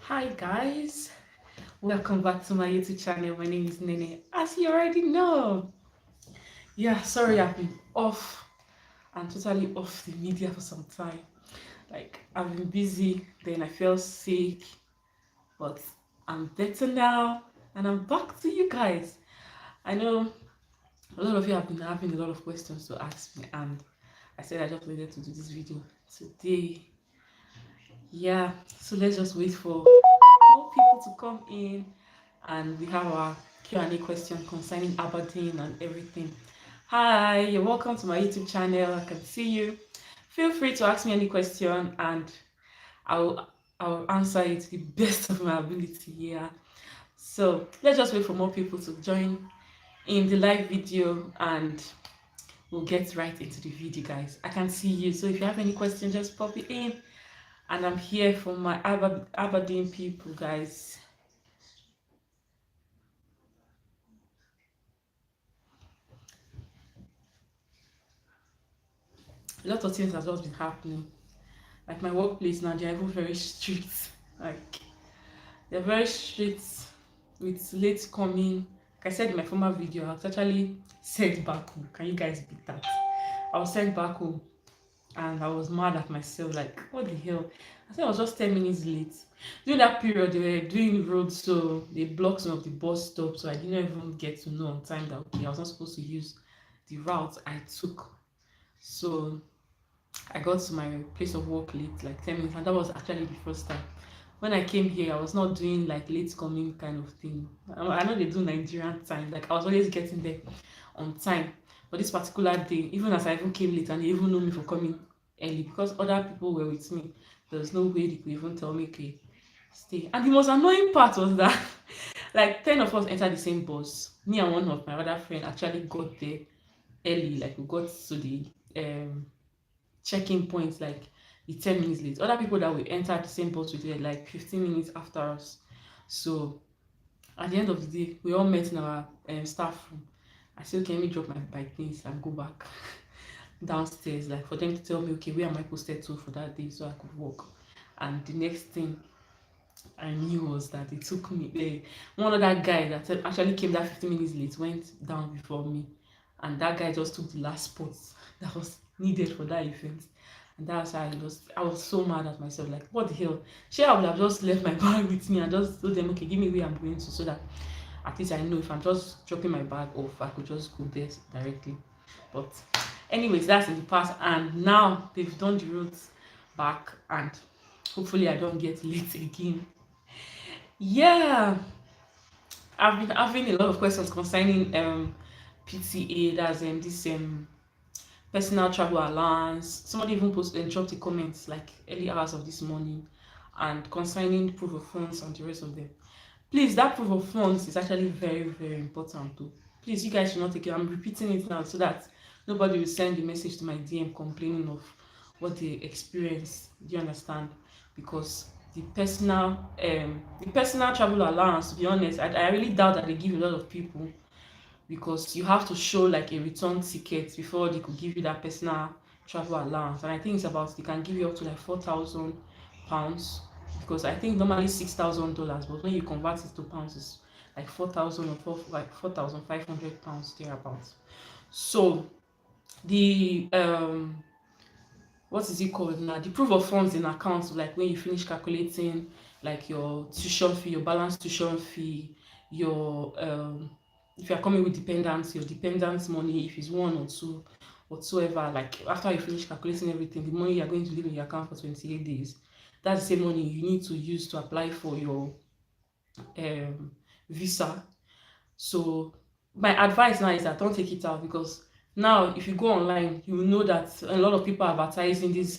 Hi guys, welcome back to my YouTube channel. My name is Nene. As you already know, yeah, sorry I've been off and totally off the media for some time. Like I've been busy, then I felt sick, but I'm better now and I'm back to you guys. I know a lot of you have been having a lot of questions to ask me, and I said I just wanted to do this video today. Yeah, so let's just wait for more people to come in and we have our Q&A question concerning Aberdeen and everything. Hi, you're welcome to my YouTube channel. I can see you. Feel free to ask me any question and I'll I'll answer it to the best of my ability. Yeah. So let's just wait for more people to join in the live video and we'll get right into the video, guys. I can see you. So if you have any question, just pop it in. And I'm here for my Aberdeen people, guys. A lot of things have just been happening. Like my workplace now, they're even very strict. Like they're very strict with late coming. Like I said in my former video, I was actually sent back home. Can you guys beat that? I was sent back home and I was mad at myself. Like, what the hell? I said I was just 10 minutes late. During that period, they were doing roads, so they blocked some of the bus stops. So I didn't even get to know on time that okay, I was not supposed to use the route I took. So I got to my place of work late, like 10 minutes, and that was actually the first time. When I came here, I was not doing like late coming kind of thing. I know they do Nigerian time, like I was always getting there on time. But this particular day, even as I even came late and they even know me for coming early because other people were with me, there was no way they could even tell me, okay, stay. And the most annoying part was that like 10 of us entered the same bus. Me and one of my other friend actually got there early, like we got to the check-in point like the 10 minutes late. Other people that we entered the same bus with were like 15 minutes after us. So at the end of the day, we all met in our staff room. I said, okay, let me drop my things and go back downstairs, like for them to tell me, okay, where am I posted to for that day so I could walk. And the next thing I knew was that it took me one other guy that actually came that 15 minutes late went down before me, and that guy just took the last spot that was needed for that event. And that's how I was so mad at myself, like what the hell. Sure, I would have just left my bag with me and just told them, okay, give me where I'm going to, so that at least I know if I'm just dropping my bag off, I could just go there directly. But anyways, that's in the past, and now they've done the routes back, and hopefully I don't get late again. Yeah, I've been having a lot of questions concerning PTA, that's this personal travel allowance. Somebody even posted and dropped a comment like early hours of this morning, and concerning proof of funds and the rest of them. Please, that proof of funds is actually very, very important too. Please, you guys should not take it. I'm repeating it now so that nobody will send a message to my DM complaining of what they experienced. Do you understand? Because the personal travel allowance, to be honest, I really doubt that they give a lot of people, because you have to show like a return ticket before they could give you that personal travel allowance. And I think it's about, they can give you up to like £4,000, because I think normally $6,000, but when you convert it to pounds, it's like 4,000 or like £4,500 thereabouts. So the what is it called now, the proof of funds in accounts, like when you finish calculating like your tuition fee, your balance tuition fee, your if you are coming with dependents, your dependents money, if it's one or two whatsoever, like after you finish calculating everything, the money you are going to leave in your account for 28 days, that's the same money you need to use to apply for your um visa. So my advice now is that don't take it out, because now if you go online, you will know that a lot of people are advertising this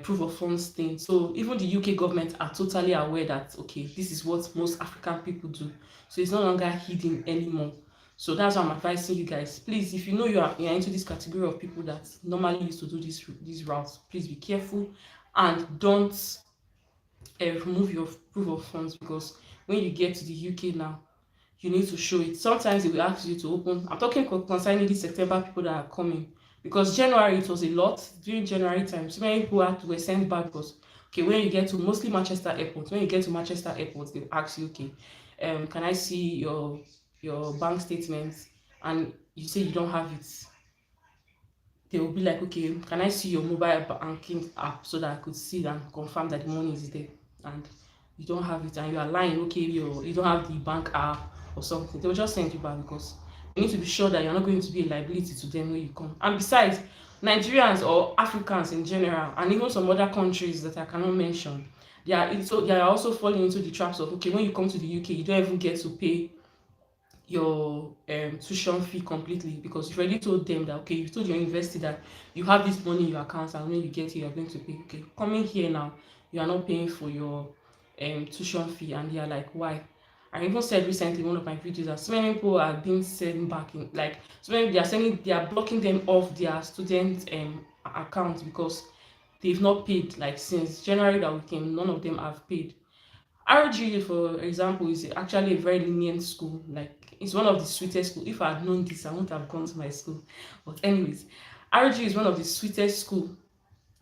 proof of funds thing. So even the UK government are totally aware that okay, this is what most African people do. So it's no longer hidden anymore. So that's why I'm advising you guys. Please, if you know you're into this category of people that normally used to do these routes, please be careful and don't remove your proof of funds, because when you get to the UK now, you need to show it. Sometimes they will ask you to open. I'm talking concerning the September people that are coming, because January it was a lot. During January time, so many people were sent back because okay, when you get to mostly Manchester airport, when you get to Manchester airport, they ask you, okay, can I see your bank statements? And you say you don't have it, they will be like, okay, can I see your mobile banking app so that I could see and confirm that the money is there? And you don't have it, and you are lying, okay, you don't have the bank app or something. They will just send you back because you need to be sure that you're not going to be a liability to them when you come. And besides, Nigerians or Africans in general, and even some other countries that I cannot mention, they are also falling into the traps of, okay, when you come to the UK, you don't even get to pay your tuition fee completely, because you've already told them that, okay, you told your university that you have this money in your account, and when you get here you're going to pay. Okay, coming here now, you are not paying for your tuition fee, and they are like, why? I even said recently in one of my videos that so many people are being sent back in, like, so many, they are blocking them off their student account because they've not paid, like since January that we came, none of them have paid. RG, for example, is actually a very lenient school. Like, it's one of the sweetest school. If I had known this, I wouldn't have gone to my school. But anyways, RG is one of the sweetest school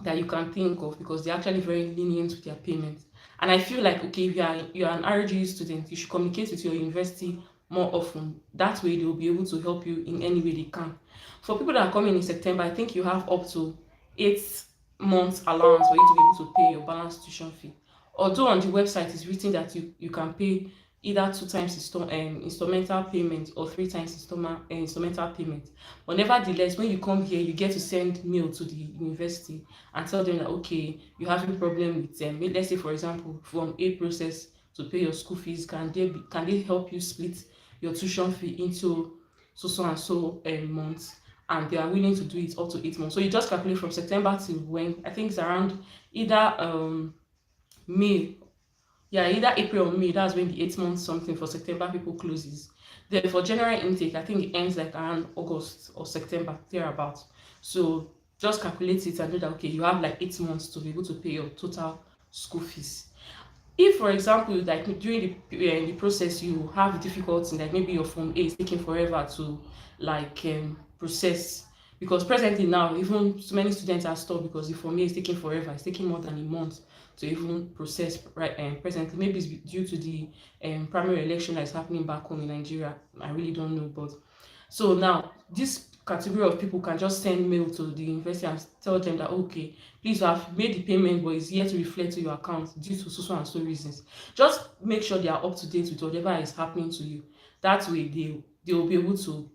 that you can think of because they're actually very lenient with their payments. And I feel like, okay, if you're an RG student, you should communicate with your university more often. That way they will be able to help you in any way they can. For people that are coming in September, I think you have up to 8 months allowance for you to be able to pay your balance tuition fee. Although on the website it's written that you can pay either 2 times instrumental payment or 3 times instrumental payment. But nevertheless, when you come here, you get to send mail to the university and tell them that, okay, you have a problem with them. Let's say, for example, from a process to pay your school fees, can they help you split your tuition fee into so and so months? And they are willing to do it up to 8 months. So you just calculate from September to when, I think it's around either May, yeah, either April or May. That's when the 8 months something for September people closes. Then for general intake, I think it ends like around August or September, thereabouts. So just calculate it and know that, okay, you have like 8 months to be able to pay your total school fees. If, for example, like during the process you have difficulty, like maybe your form A is taking forever to like process, because presently now even so many students are stopped because the form A is taking forever. It's taking more than a month to even process right presently. Maybe it's due to the primary election that is happening back home in Nigeria. I really don't know. But so now this category of people can just send mail to the university and tell them that, okay, please, you have made the payment but it's yet to reflect to your account due to so and so reasons. Just make sure they are up to date with whatever is happening to you. That way they will be able to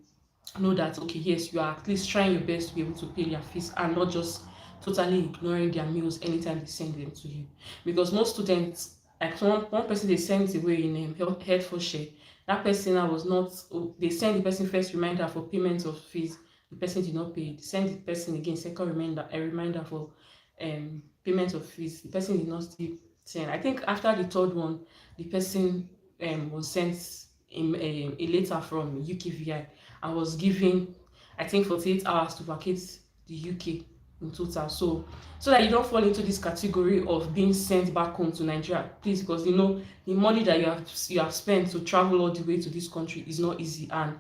know that, okay, yes, you are at least trying your best to be able to pay their fees and not just totally ignoring their meals anytime they send them to you. Because most students, like one person they sent away in head for share, that person now was not, they send the person first reminder for payment of fees, the person did not pay. They send the person again second reminder, a reminder for payment of fees, the person did not still send. I think after the third one, the person was sent a letter from UKVI and was given, I think, 48 hours to vacate the UK in total. So that you don't fall into this category of being sent back home to Nigeria, please, because you know the money that you have spent to travel all the way to this country is not easy, and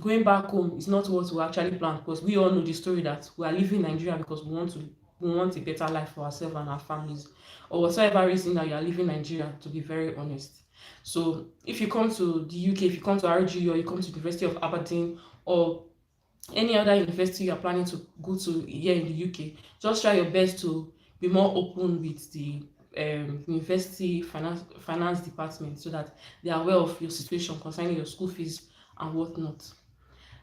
going back home is not what we actually plan, because we all know the story that we are leaving Nigeria because we want a better life for ourselves and our families, or whatever reason that you are leaving Nigeria, to be very honest. So if you come to the UK, if you come to RG, or you come to the University of Aberdeen, or any other university you are planning to go to here in the UK, just try your best to be more open with the university finance department, so that they are aware of your situation concerning your school fees and whatnot.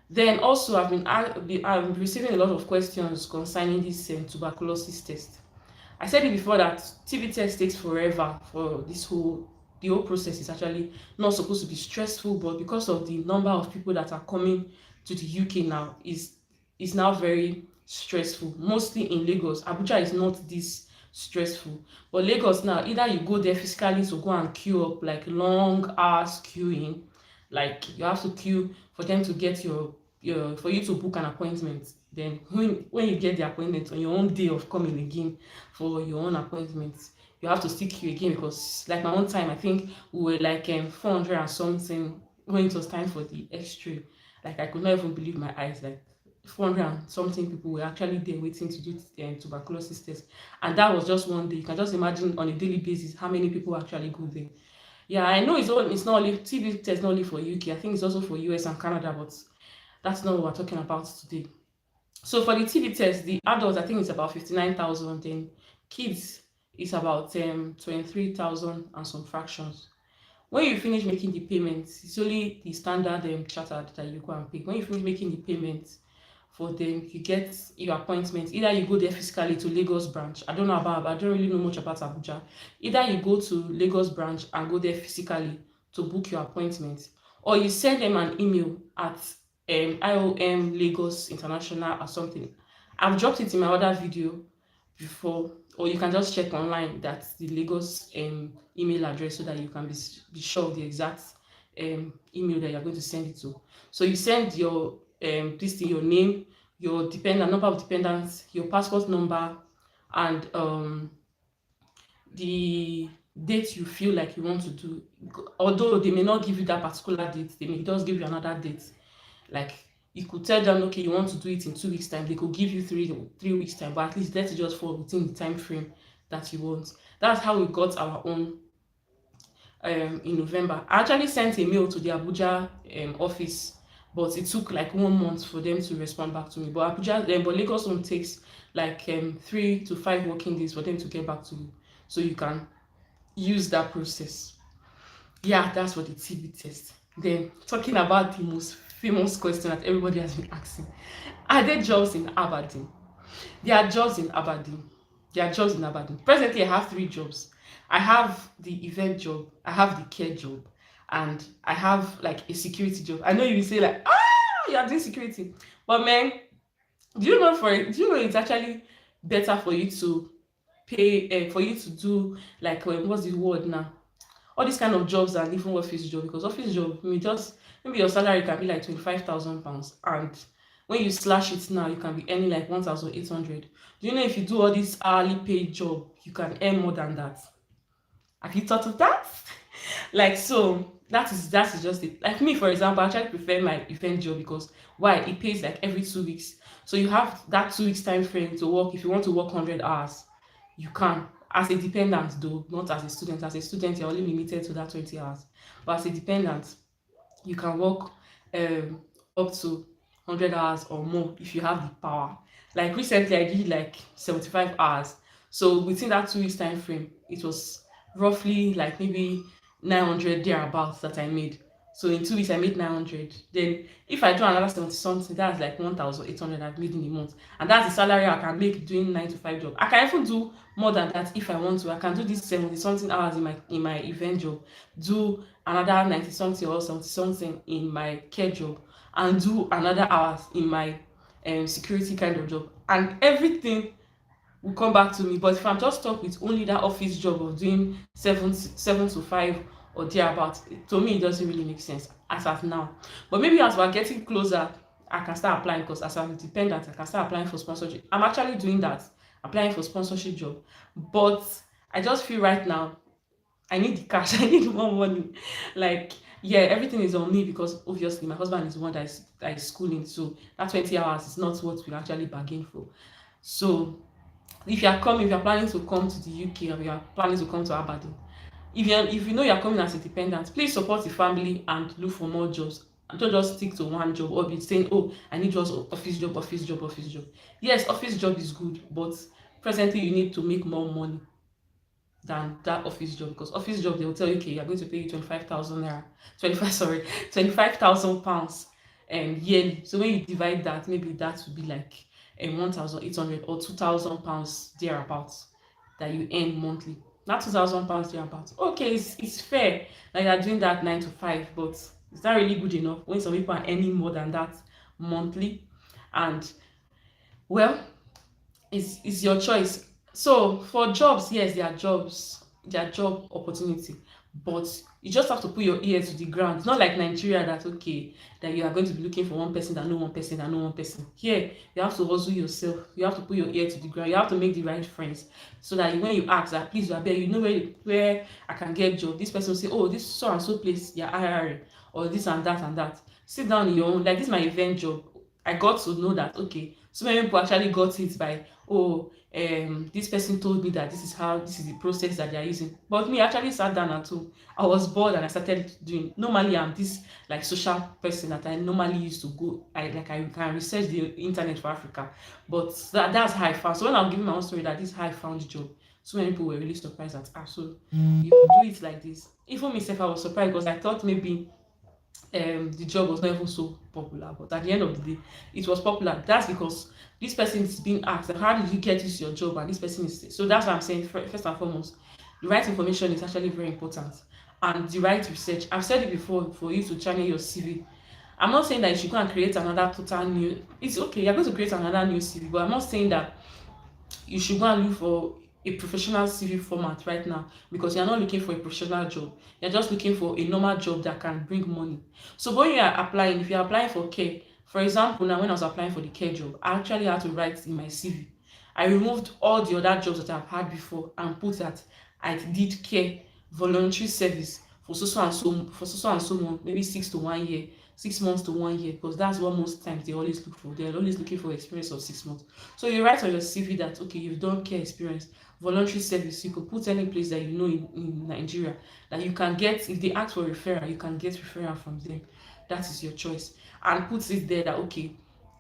Then also I'm receiving a lot of questions concerning this tuberculosis test. I said it before that TB test takes forever. For the whole process is actually not supposed to be stressful, but because of the number of people that are coming to the UK now, is now very stressful. Mostly in Lagos. Abuja is not this stressful, but Lagos now, either you go there physically to go and queue up, like long hours queuing, like you have to queue for them to get your for you to book an appointment. Then when you get the appointment on your own day of coming again for your own appointment, you have to still queue again, because like my own time, I think we were like 400 and something when it was time for the x-ray. Like I could not even believe my eyes. Like 400 and something people were actually there waiting to do tuberculosis test, and that was just one day. You can just imagine on a daily basis how many people actually go there. Yeah, I know it's not only TB test, not only for UK. I think it's also for US and Canada, but that's not what we're talking about today. So for the TB test, the adults I think it's about 59,000, then kids is about 23,000 and some fractions. When you finish making the payments, it's only the standard chartered that you go and pay. When you finish making the payments for them, you get your appointment. Either you go there physically to Lagos branch. I don't know about, I don't really know much about Abuja. Either you go to Lagos branch and go there physically to book your appointment, or you send them an email at IOM Lagos International or something. I've dropped it in my other video before, or you can just check online that's the Lagos email address, so that you can be sure of the exact email that you're going to send it to. So you send your this thing, your name, your dependent number of dependents, your passport number, and the date you feel like you want to do. Although they may not give you that particular date, they may just give you another date. Like you could tell them, okay, you want to do it in 2 weeks time, they could give you 3 weeks time, but at least let it just fall within the time frame that you want. That's how we got our own in November. I actually sent a mail to the Abuja office, but it took like 1 month for them to respond back to me. But but Lagos one takes like 3 to 5 working days for them to get back to you, so you can use that process. Yeah, that's for the TB test. Then talking about the most famous question that everybody has been asking: are there jobs in Aberdeen? There are jobs in Aberdeen. There are jobs in Aberdeen. Presently, I have 3 jobs. I have the event job, I have the care job, and I have like a security job. I know you will say like, you are doing security, but man, do you know it's actually better for you to pay for you to do like what's the word now? All these kind of jobs and even office job, because office job maybe your salary can be like £25,000, and when you slash it now, you can be earning like 1,800. Do you know if you do all this hourly paid job, you can earn more than that? Have you thought of that? Like, so that is just it. Like me, for example, I actually prefer my event job because why? It pays like every 2 weeks. So you have that 2 weeks time frame to work. If you want to work 100 hours, you can. As a dependent though, not as a student. As a student, you're only limited to that 20 hours. But as a dependent, you can work up to 100 hours or more if you have the power. Like recently, I did like 75 hours. So within that 2 weeks time frame, it was roughly like maybe 900 thereabouts that I made. So in 2 weeks I made 900. Then if I do another 70 something, that's like 1,800 I've made in a month, and that's the salary I can make doing 9 to 5 job. I can even do more than that if I want to. I can do this 70 something hours in my event job, do another 90 something or 70 something in my care job, and do another hours in my security kind of job, and everything will come back to me. But if I'm just stuck with only that office job of doing 7 to 5 or thereabouts, to me it doesn't really make sense as of now. But maybe as we're getting closer, I can start applying, because as I'm dependent, I can start applying for sponsorship. I'm actually doing that, applying for sponsorship job. But I just feel right now I need the cash. I need more money. Like, yeah, everything is on me, because obviously my husband is the one that is schooling, so that 20 hours is not what we actually bargain for. So if you're planning to come to the UK, or you're planning to come to Aberdeen, if you know you're coming as a dependent, please support the family and look for more jobs. And don't just stick to one job or be saying, oh, I need just office job, office job, office job. Yes, office job is good, but presently you need to make more money than that office job, because office job, they will tell you, okay, you're going to pay you 25,000 naira, 25,000 pounds yearly. So when you divide that, maybe that would be like 1,800 or 2,000 pounds thereabouts that you earn monthly. Not 2,000 pounds thereabouts. Okay, it's fair that you're doing that 9 to 5, but is that really good enough when some people are earning more than that monthly? And well, it's your choice. So for jobs, yes, there are job opportunity, but you just have to put your ear to the ground. It's not like Nigeria that okay, that you are going to be looking for one person that know one person that know one person. Here, you have to hustle yourself. You have to put your ear to the ground. You have to make the right friends, so that when you ask that, please, you know where I can get job. This person will say, oh, this so and so place, yeah, hiring, or this and that and that. Sit down in your own. Like this, is my event job. I got to know that okay, so many people actually got it by, oh, this person told me that this is the process that they are using. But me, I actually sat down at home. I was bored and I started doing. Normally, I'm this like social person that I normally used to go. I can research the internet for Africa, but that's how I found. So when I'm giving my own story, that this is how I found the job. So many people were really surprised that so you could do it like this. Even myself, I was surprised because I thought maybe the job was not even so popular, but at the end of the day it was popular. That's because this person is being asked, like, how did you get this your job, and this person is, so that's what I'm saying. First and foremost, the right information is actually very important, and the right research. I've said it before, for you to channel your CV. I'm not saying that you should go and create another total new, it's okay, you're going to create another new CV, but I'm not saying that you should go and look for a professional CV format right now, because you're not looking for a professional job. You're just looking for a normal job that can bring money. So when you are applying, if you're applying for care, for example, now when I was applying for the care job, I actually had to write in my CV. I removed all the other jobs that I've had before and put that I did care voluntary service for so and so, for so and so month, maybe 6 to 1 year, 6 months to 1 year, because that's what most times they always look for. They're always looking for experience of 6 months. So you write on your CV that okay, you've done care experience, voluntary service. You could put any place that you know in Nigeria that you can get. If they ask for referral, you can get referral from them. That is your choice, and put it there that okay,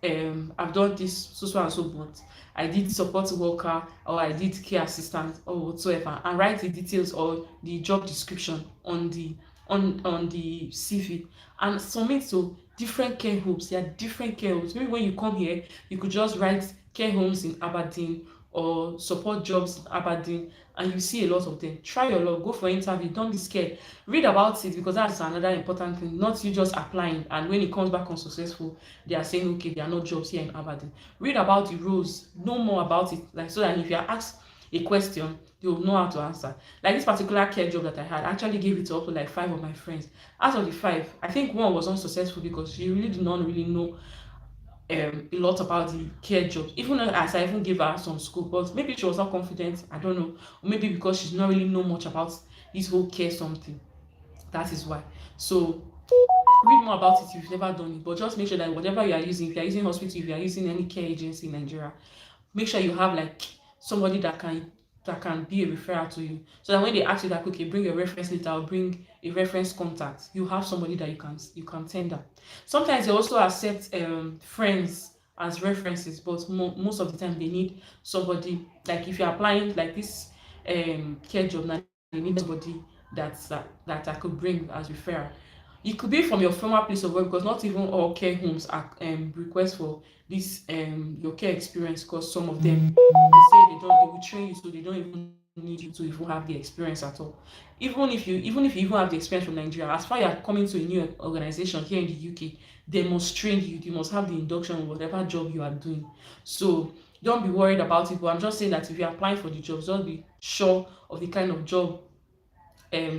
I've done this so and so month. I did support worker, or I did care assistant, or whatsoever, and write the details or the job description on the CV, and submit to different care homes. There are different care homes. Maybe when you come here, you could just write care homes in Aberdeen or support jobs in Aberdeen, and you see a lot of them. Try your luck, go for interview, don't be scared. Read about it, because that's another important thing. Not you just applying and when it comes back unsuccessful, they are saying okay, there are no jobs here in Aberdeen. Read about the roles, know more about it, like, so that if you are asked a question, you will know how to answer. Like this particular care job that I had, I actually gave it to up to like 5 of my friends. Out of the 5, I think one was unsuccessful because she really did not really know a lot about the care jobs, even as I even gave her some school, but maybe she was not confident, I don't know, or maybe because she did not really know much about this whole care something. That is why. So read more about it if you've never done it, but just make sure that whatever you are using, if you are using hospital, if you are using any care agency in Nigeria, make sure you have like somebody that can be a referral to you, so that when they ask you that okay, bring your reference letter or bring a reference contact, you have somebody that you can tender. Sometimes they also accept friends as references, but most of the time they need somebody, like if you're applying like this care job now, they need somebody that I could bring as referral. It could be from your former place of work, because not even all care homes are request for this your care experience, because some of them they say they will train you, so they don't even need you to even have the experience at all. Even if you even have the experience from Nigeria, as far as you are coming to a new organization here in the UK, they must train you. You must have the induction in whatever job you are doing. So don't be worried about it. But I'm just saying that if you're applying for the jobs, just be sure of the kind of job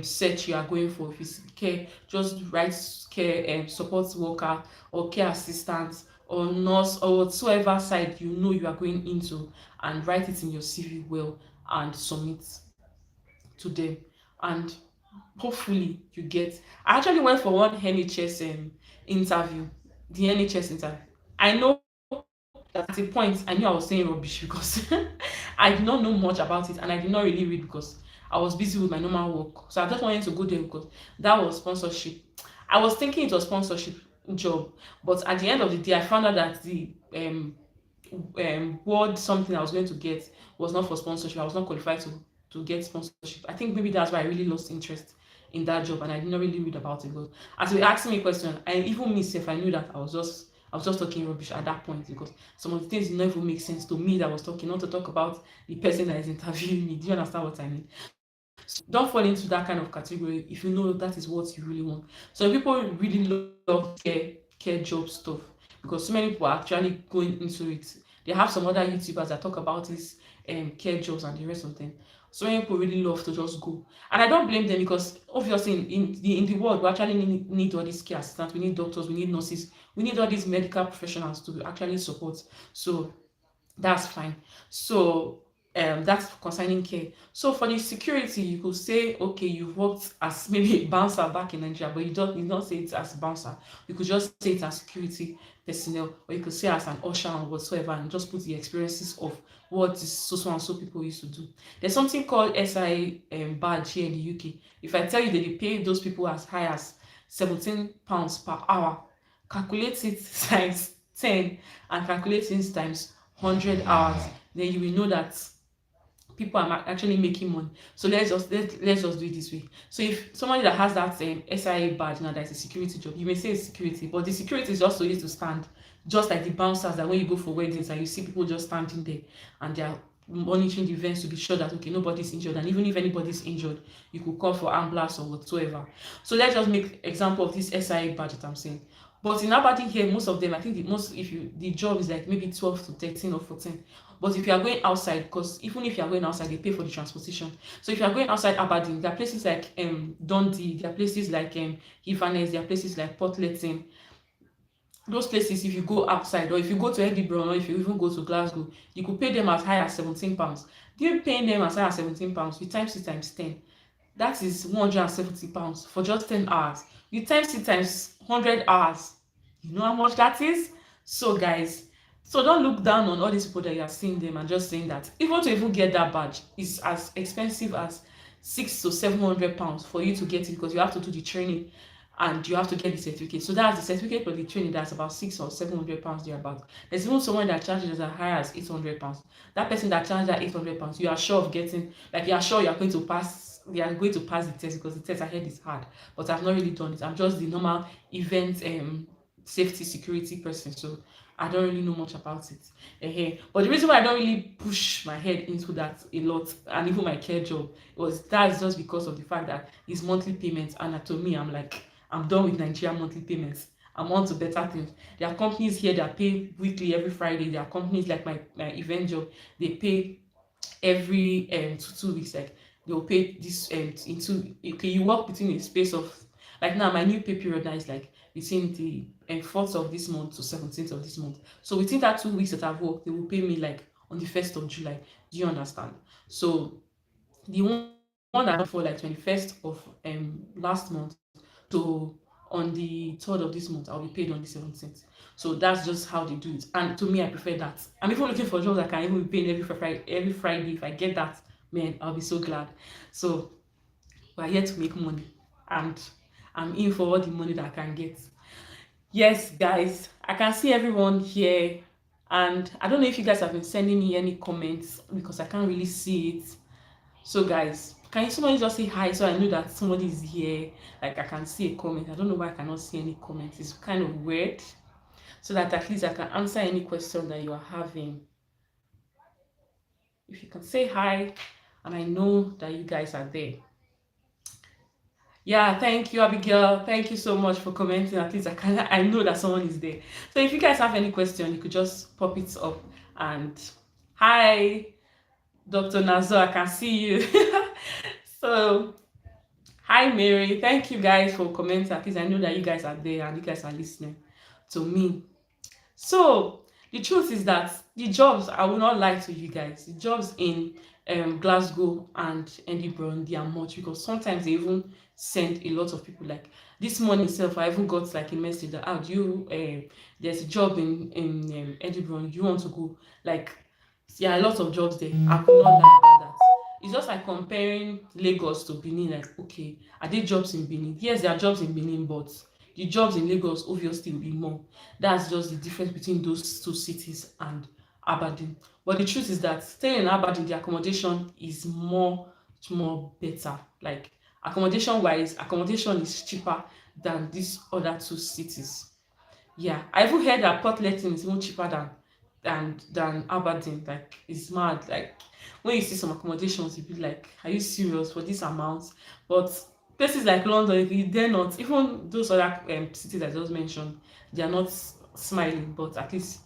search you are going for. If it's care, just write care support worker or care assistant or nurse or whatsoever side you know you are going into, and write it in your CV well and submit to them. And hopefully you get. I actually went for one NHS interview, the NHS interview. I know that at a point I knew I was saying rubbish because I did not know much about it, and I did not really read because I was busy with my normal work. So I just wanted to go there because that was sponsorship. I was thinking it was sponsorship job, but at the end of the day, I found out that the word something I was going to get was not for sponsorship. I was not qualified to get sponsorship. I think maybe that's why I really lost interest in that job, and I did not really read about it. But as you asking me a question, I even myself I knew that I was just talking rubbish at that point, because some of the things did not even make sense to me that I was talking, not to talk about the person that is interviewing me. Do you understand what I mean? So don't fall into that kind of category if you know that is what you really want. So people really love care job stuff, because so many people are actually going into it. They have some other YouTubers that talk about this care jobs and the rest of them. So many people really love to just go, and I don't blame them, because obviously in the world we actually need all these care assistants, we need doctors, we need nurses, we need all these medical professionals to actually support. So that's fine. So that's concerning care. So for the security, you could say okay, you've worked as maybe a bouncer back in Nigeria, but you don't say it as bouncer. You could just say it as security. personnel, or you could say as an usher and whatsoever, and just put the experiences of what is so and so people used to do. There's something called SIA badge here in the UK. If I tell you that they pay those people as high as £17 per hour, calculate it times 10 and calculate it times 100 hours, then you will know that people are actually making money. So let's just do it this way. So if somebody that has that SIA badge now, that's a security job, you may say it's security, but the security is also used to stand, just like the bouncers that when you go for weddings and you see people just standing there and they are monitoring the events to be sure that okay, nobody's injured, and even if anybody's injured, you could call for ambulance or whatsoever. So let's just make example of this SIA badge that I'm saying. But in Aberdeen here, most of them, I think the job is like maybe 12 to 13 or 14. But if you are going outside, because even if you are going outside, they pay for the transportation. So if you are going outside Aberdeen, there are places like Dundee, there are places like Inverness, there are places like Portletton. Those places, if you go outside, or if you go to Edinburgh, or if you even go to Glasgow, you could pay them as high as £17. You're paying them as high as £17, you times it times 10. That is £170 for just 10 hours. You times it times 100 hours. You know how much that is? So guys, so don't look down on all these people that you are seeing them and just saying that even get that badge is as expensive as £600 to £700 for you to get it, because you have to do the training and you have to get the certificate. So that's the certificate for the training, that's about £600 or £700 thereabout. There's even someone that charges as high as £800. That person that charges that £800, you are sure of getting, like you are sure you are going to pass, they are going to pass the test, because the test I heard is hard, but I've not really done it. I'm just the normal event safety security person, so I don't really know much about it. But the reason why I don't really push my head into that a lot, and even my care job, that's just because of the fact that it's monthly payments, and to me, I'm like, I'm done with Nigerian monthly payments. I'm on to better things. There are companies here that pay weekly, every Friday. There are companies like my event job, they pay every 2 weeks. Like they'll pay this into, okay, you work between a space of, like now my new pay period now is like between the 4th of this month to 17th of this month. So within that 2 weeks that I've worked, they will pay me like on the 1st of July. Do you understand? So the one that I for like 21st of last month to on the 3rd of this month, I'll be paid on the 17th. So that's just how they do it. And to me, I prefer that. I'm even looking for jobs that can even be paid every Friday. If I get that, man, I'll be so glad. So we're here to make money, and I'm in for all the money that I can get. Yes, guys, I can see everyone here, and I don't know if you guys have been sending me any comments because I can't really see it. So guys, can somebody just say hi so I know that somebody is here? Like I can see a comment. I don't know why I cannot see any comments. It's kind of weird. So that at least I can answer any question that you are having. If you can say hi, and I know that you guys are there. Yeah, thank you, Abigail. Thank you so much for commenting. At least I know that someone is there. So if you guys have any question, you could just pop it up. And hi, Dr. Nazo, I can see you. So hi, Mary. Thank you guys for commenting. At least I know that you guys are there and you guys are listening to me. So the truth is that the jobs, I will not lie to you guys, the jobs in Glasgow and Edinburgh, they are much, because sometimes they even send a lot of people. Like this morning itself, I even got like a message that there's a job in Edinburgh, do you want to go? Like yeah, a lot of jobs there. I could not lie about that. It's just like comparing Lagos to Benin. Like, okay, are there jobs in Benin? Yes, there are jobs in Benin, but the jobs in Lagos obviously will be more. That's just the difference between those two cities and Aberdeen. But the truth is that staying in Aberdeen, the accommodation is much more better. Like accommodation wise, accommodation is cheaper than these other two cities. Yeah, I even heard that Portletton is even cheaper than Aberdeen. Like it's mad. Like when you see some accommodations, you be like, are you serious for this amount? But places like London, they're not, even those other cities I just mentioned, they are not smiling. But at least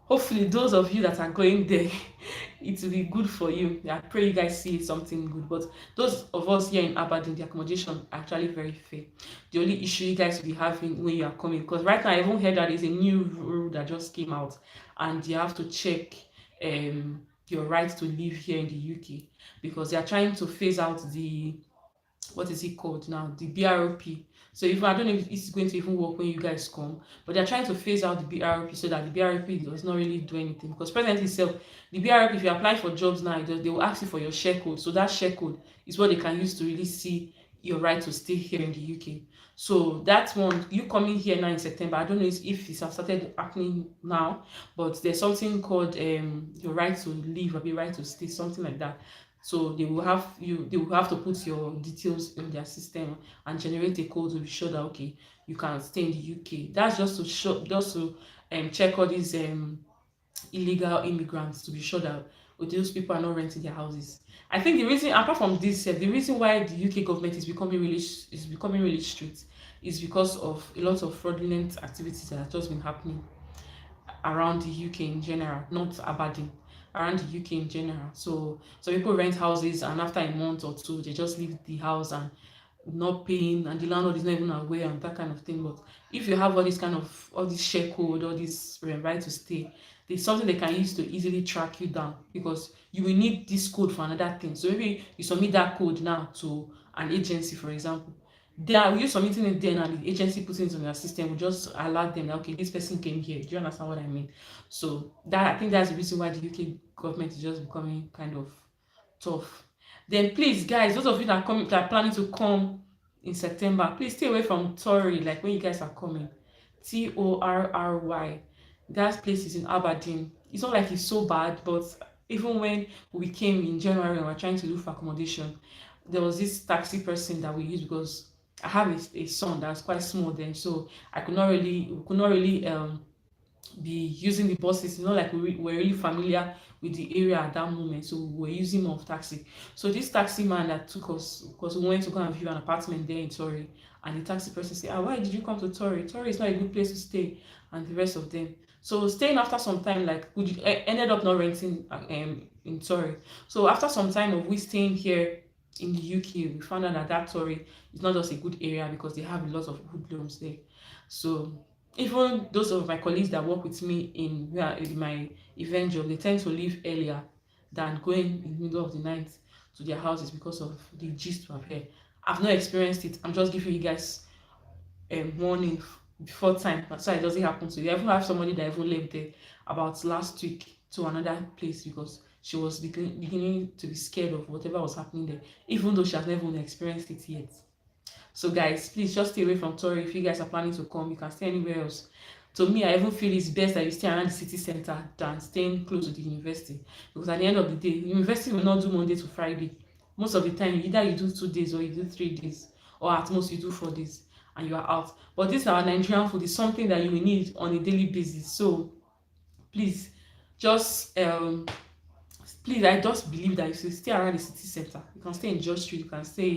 hopefully those of you that are going there, it will be good for you. I pray you guys see something good. But those of us here in Aberdeen, the accommodation are actually very fair. The only issue you guys will be having when you are coming, because right now I even heard that there's a new rule that just came out, and you have to check your right to live here in the UK, because they are trying to phase out what is it called now? The BROP. So even I don't know if it's going to even work when you guys come, but they're trying to phase out the BRP so that the BRP does not really do anything. Because presently itself, the BRP, if you apply for jobs now, they will ask you for your share code. So that share code is what they can use to really see your right to stay here in the UK. So that one, you coming here now in September, I don't know if it's started happening now, but there's something called your right to leave or the right to stay, something like that. So they will have to put your details in their system and generate a code to be sure that okay, you can stay in the UK. That's just to show, just to check all these illegal immigrants to be sure that those people are not renting their houses. I think the reason, apart from this, the reason why the UK government is becoming really strict is because of a lot of fraudulent activities that have just been happening around the UK in general, not Aberdeen, around the UK in general. So people rent houses and after a month or two, they just leave the house and not paying, and the landlord is not even aware and that kind of thing. But if you have all this share code, all this right to stay, there's something they can use to easily track you down because you will need this code for another thing. So maybe you submit that code now to an agency, for example. There, you submitting it then and the agency putting it on your system will just alert them that okay, this person came here. Do you understand what I mean? So that I think that's the reason why the UK government is just becoming kind of tough. Then please, guys, those of you that are planning to come in September, please stay away from Tory. Like when you guys are coming, Torry. That place is in Aberdeen. It's not like it's so bad, but even when we came in January and we were trying to look for accommodation, there was this taxi person that we used because I have a son that's quite small then, so we could not really be using the buses. It's not like we're really familiar with the area at that moment, so we were using more of taxi. So this taxi man that took us, because we went to go and view an apartment there in Torry, and the taxi person said, why did you come to Torry? Torry is not a good place to stay, and the rest of them. So staying after some time, like we ended up not renting in Torry. So after some time of we staying here in the UK, we found out that Torry is not just a good area because they have a lot of hoodlums there. So even those of my colleagues that work with me in my event job, they tend to leave earlier than going in the middle of the night to their houses because of the gist we have here. I've not experienced it. I'm just giving you guys a warning before time so it doesn't happen to you. I even have somebody that even left there about last week to another place because she was beginning to be scared of whatever was happening there, even though she has never even experienced it yet. So guys, please just stay away from Torry. If you guys are planning to come, you can stay anywhere else. To me, I even feel it's best that you stay around the city center than staying close to the university, because at the end of the day, the university will not do Monday to Friday. Most of the time, either you do 2 days or you do 3 days, or at most you do 4 days and you are out. But this our Nigerian food is something that you will need on a daily basis. So please just please, I just believe that you should stay around the city center. You can stay in George Street, you can stay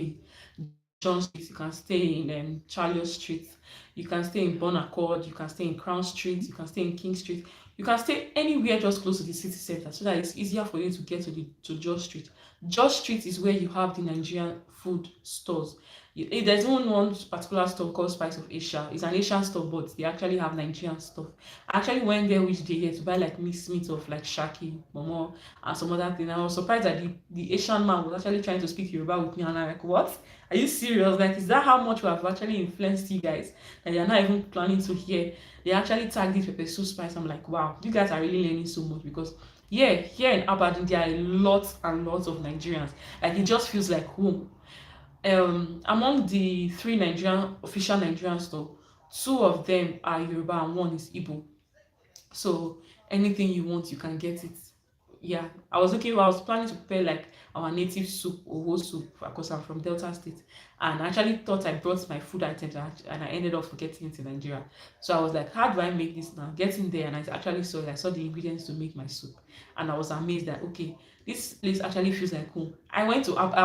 in John Street, you can stay in Charlotte Street, you can stay in Bon Accord, you can stay in Crown Street, you can stay in King Street, you can stay anywhere just close to the city center so that it's easier for you to get to George Street. George Street is where you have the Nigerian food stores. There's even one particular store called Spice of Asia. It's an Asian store, but they actually have Nigerian stuff. I actually went there which day here to buy like mixed meat of like shaki, momo, and some other thing. I was surprised that the Asian man was actually trying to speak Yoruba with me, and I'm like, what? Are you serious? Like, is that how much we have actually influenced you guys? That you're not even planning to hear. They actually tagged it pepper soup spice. I'm like, wow, you guys are really learning so much because yeah, here in Aberdeen there are a lot and lots of Nigerians. Like it just feels like home. Among the three official Nigerian stores, two of them are Yoruba and one is Igbo. So anything you want, you can get it. Yeah, I was planning to prepare like our native soup, owo soup, because I'm from Delta State, and I actually thought I brought my food items and I ended up forgetting it in Nigeria. So I was like, how do I make this now? Getting there, and I actually saw the ingredients to make my soup, and I was amazed that okay, this place actually feels like home. I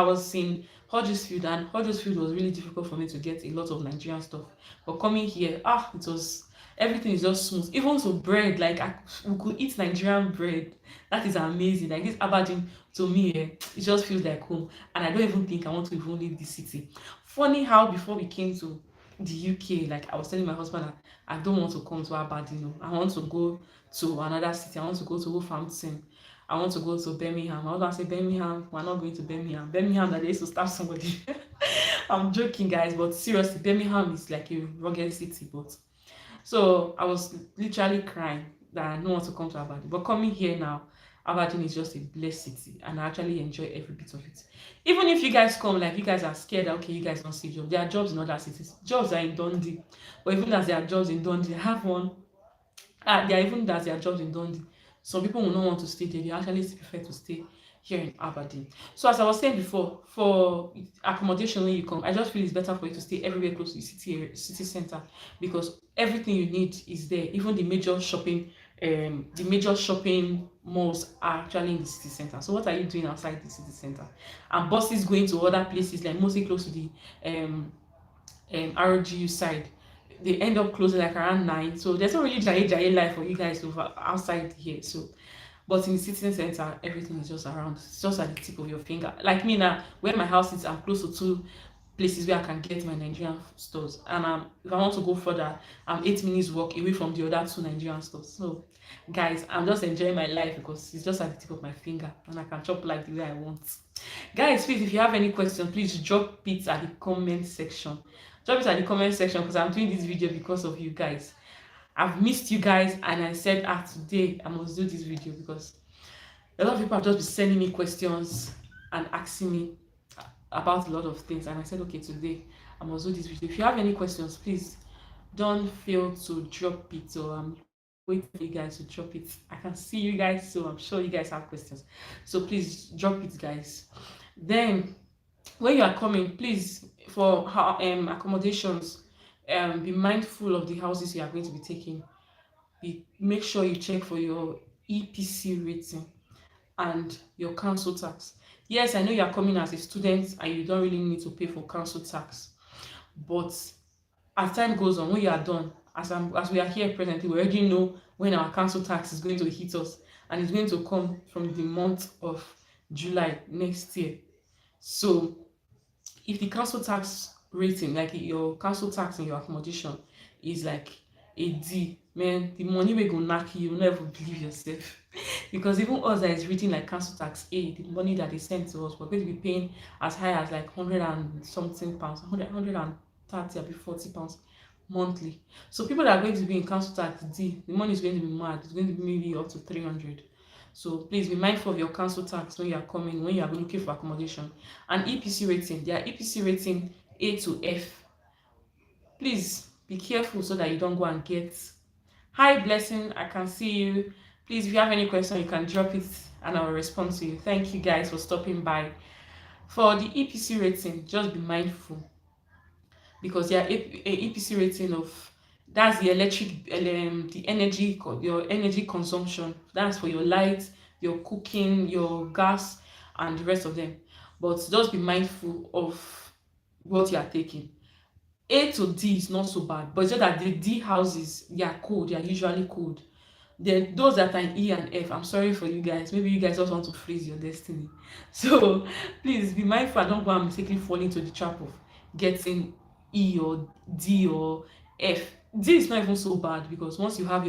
was in Huddersfield, and Huddersfield was really difficult for me to get a lot of Nigerian stuff, but coming here, it was everything is just smooth. Even to bread, like we could eat Nigerian bread. That is amazing. Like this Aberdeen, to me, it just feels like home. And I don't even think I want to even leave the city. Funny how before we came to the UK, like I was telling my husband that I don't want to come to Aberdeen. No. I want to go to another city. I want to go to Wolverhampton. I want to go to Birmingham. I was going to say Birmingham. We're not going to Birmingham. Birmingham, that they used to stab somebody. I'm joking, guys, but seriously, Birmingham is like a rugged city. But so I was literally crying that I don't want to come to Aberdeen. But coming here now, Aberdeen is just a blessed city, and I actually enjoy every bit of it. Even if you guys come, like you guys are scared that okay, you guys don't see jobs. There are jobs in other cities. Jobs are in Dundee, but even as there are jobs in Dundee, I have one. There are even that there are jobs in Dundee. Some people will not want to stay there. They actually prefer to stay here in Aberdeen. So as I was saying before, for accommodation when you come, I just feel it's better for you to stay everywhere close to the city center, because everything you need is there. Even the major shopping malls are actually in the city center. So what are you doing outside the city center? And buses going to other places like mostly close to the um RGU side, they end up closing like around 9. So there's not really jaye life for you guys over outside here. So but in the city center, everything is just around. It's just at the tip of your finger. Like me now, where my house is, I'm close to two places where I can get my Nigerian stores. And if I want to go further, I'm 8 minutes walk away from the other two Nigerian stores. So guys, I'm just enjoying my life because it's just at the tip of my finger and I can chop like the way I want. Guys, please, if you have any questions, please drop it at the comment section. Drop it at the comment section because I'm doing this video because of you guys. I've missed you guys, and I said, today I must do this video because a lot of people have just been sending me questions and asking me about a lot of things, and I said, okay, today I must do this video. If you have any questions, please don't fail to drop it. So I'm waiting for you guys to drop it. I can see you guys, so I'm sure you guys have questions. So please drop it, guys. Then when you are coming, please, for accommodations, be mindful of the houses you are going to be taking. Make sure you check for your EPC rating and your council tax. Yes, I know you are coming as a student and you don't really need to pay for council tax, but as time goes on, when you are done, as we are here presently, we already know when our council tax is going to hit us, and it's going to come from the month of July next year. So if the council tax rating, like your council tax in your accommodation, is like a D, man, the money wey go knack you, you never believe yourself. Because even us that is reading like council tax A, the money that they send to us, we're going to be paying as high as like 100 and something pounds, 130 or 40 pounds monthly. So people that are going to be in council tax D, the money is going to be mad. It's going to be maybe up to 300. So please be mindful of your council tax when you are coming, when you are looking for accommodation. And EPC rating, their EPC rating A to F. Please be careful so that you don't go and get. Hi Blessing, I can see you. Please, if you have any question, you can drop it and I will respond to you. Thank you guys for stopping by. For the EPC rating, just be mindful because their EPC rating of, that's the the energy, your energy consumption. That's for your light, your cooking, your gas, and the rest of them. But just be mindful of what you are taking. A to D is not so bad, but it's just that the D houses, they are cold, they are usually cold. Then those that are in E and F, I'm sorry for you guys. Maybe you guys just want to freeze your destiny. So please be mindful and don't go and mistakenly fall into the trap of getting E or D or F. D is not even so bad because once you have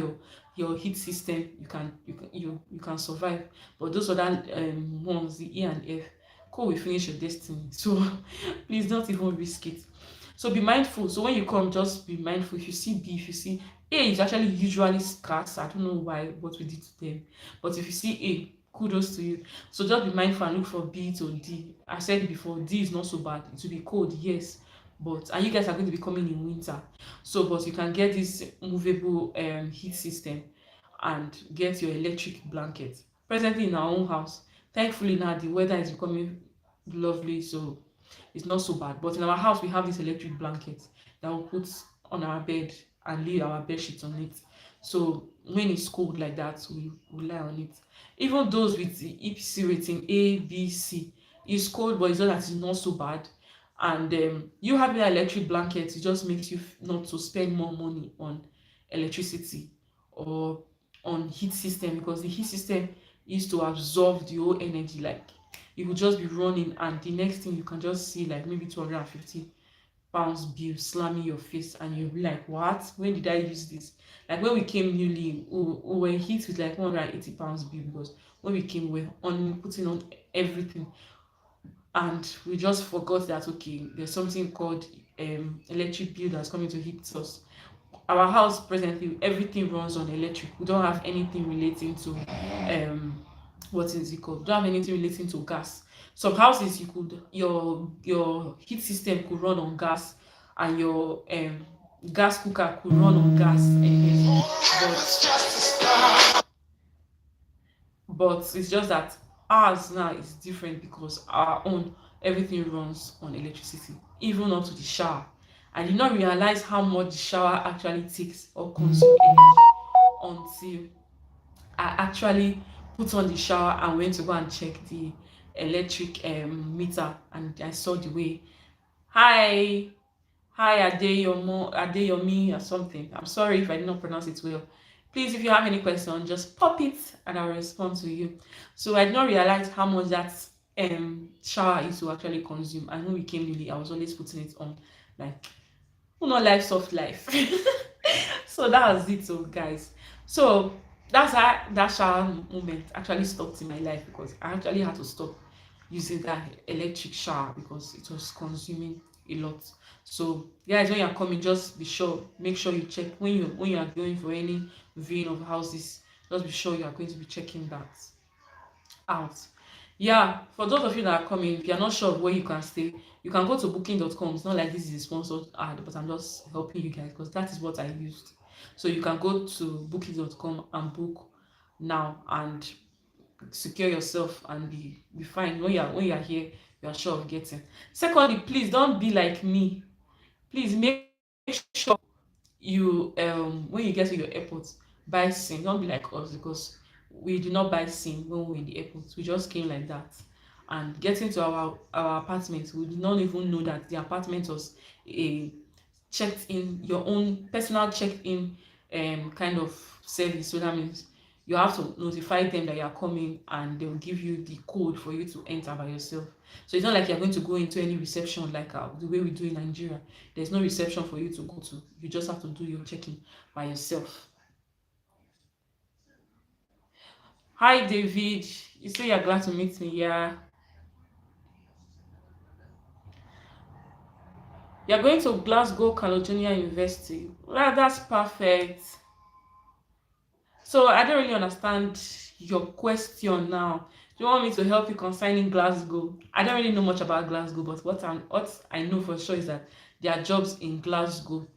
your heat system, you can survive. But those other ones, the E and F, cool, will finish your destiny. So please don't even risk it. So be mindful. So when you come, just be mindful. If you see B, if you see A, is actually usually scarce. I don't know why, what we did to them. But if you see A, kudos to you. So just be mindful and look for B to D. I said before, D is not so bad. It will be cold, yes. And you guys are going to be coming in winter. So, but you can get this movable heat system and get your electric blanket. Presently in our own house, thankfully now the weather is becoming lovely, so it's not so bad. But in our house, we have this electric blanket that we put on our bed and lay our bed sheets on it. So when it's cold like that, we lie on it. Even those with the EPC rating A, B, C, it's cold, but it's not that it's not so bad. And you having an electric blanket, it just makes you not to spend more money on electricity or on heat system, because the heat system is to absorb the whole energy. Like it will just be running, and the next thing you can just see like maybe 250 pounds bill slamming your face, and you'll be like, what, when did I use this? Like when we came newly, we were hit with like 180 pounds bill because when we came, we're on putting on everything. and we just forgot that okay, there's something called electric bill that's coming to hit us. Our house presently, everything runs on electric. We don't have anything relating to what is it called? We don't have anything relating to gas. Some houses you could your heat system could run on gas, and your gas cooker could run on gas. But it's just that ours now is different because our own, everything runs on electricity, even up to the shower. I did not realize how much the shower actually takes or consume energy until I actually put on the shower and went to go and check the electric meter, and I saw the way. Hi, hi Adeyomi or something. I'm sorry if I did not pronounce it well. Please, if you have any question, just pop it and I'll respond to you. So I did not realize how much that shower is to actually consume. And when we came newly, I was always putting it on, like, who not life soft life. So that was it, so guys. So that's how that shower moment actually stopped in my life, because I actually had to stop using that electric shower because it was consuming a lot. So guys, when you're coming, just be sure, make sure you check when you are going for any viewing of houses. Just be sure you are going to be checking that out. Yeah, for those of you that are coming, if you're not sure of where you can stay, you can go to booking.com. It's not like this is a sponsored ad, but I'm just helping you guys because that is what I used. So you can go to booking.com and book now and secure yourself and be fine. When you're here, you are sure of getting. Secondly, please don't be like me. Please make sure you when you get to your airport, buy sim. Don't be like us, because we did not buy sim when we were in the airport. We just came like that, and getting to our apartment, we did not even know that the apartment was a checked in, your own personal checked in kind of service. So that means you have to notify them that you are coming, and they will give you the code for you to enter by yourself. So it's not like you're going to go into any reception like the way we do in Nigeria. There's no reception for you to go to. You just have to do your check-in by yourself. Hi David, you say you're glad to meet me. Yeah, you're going to Glasgow Caledonia University. Well, that's perfect. So I don't really understand your question now. Do you want me to help you concerning Glasgow? I don't really know much about Glasgow, but what I know for sure is that there are jobs in Glasgow.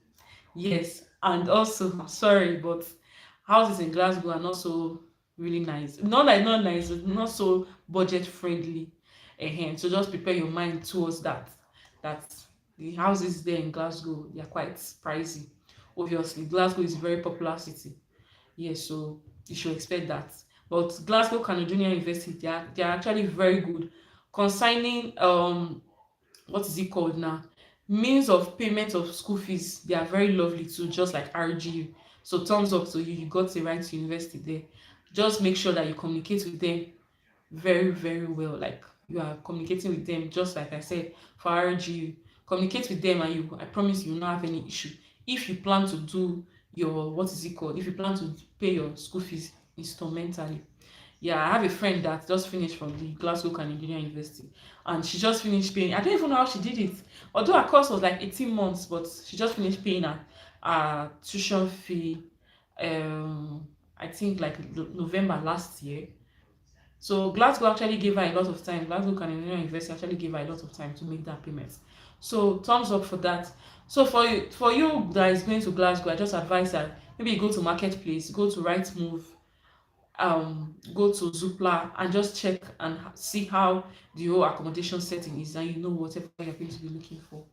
Yes, and also I'm sorry, but houses in Glasgow are not so really nice. Not nice, but not so budget friendly. So just prepare your mind towards that. That the houses there in Glasgow, they are quite pricey. Obviously, Glasgow is a very popular city. Yes, so you should expect that. But Glasgow Caledonia University, they are actually very good concerning what is it called now, means of payment of school fees. They are very lovely too, just like RGU. So thumbs up to you, you got the right to university there. Just make sure that you communicate with them very well, like you are communicating with them, just like I said for RGU. Communicate with them and you, I promise you will not have any issue. If you plan to do your, what is it called, if you plan to pay your school fees instrumentally. Yeah, I have a friend that just finished from the Glasgow Canadian University, and she just finished paying. I don't even know how she did it. Although her course was like 18 months, but she just finished paying her tuition fee. I think like November last year. So Glasgow actually gave her a lot of time. Glasgow Canadian University actually gave her a lot of time to make that payment. So thumbs up for that. So for you that is going to Glasgow, I just advise that maybe you go to Marketplace, go to Rightmove, go to Zoopla, and just check and see how the whole accommodation setting is, and you know whatever you're going to be looking for.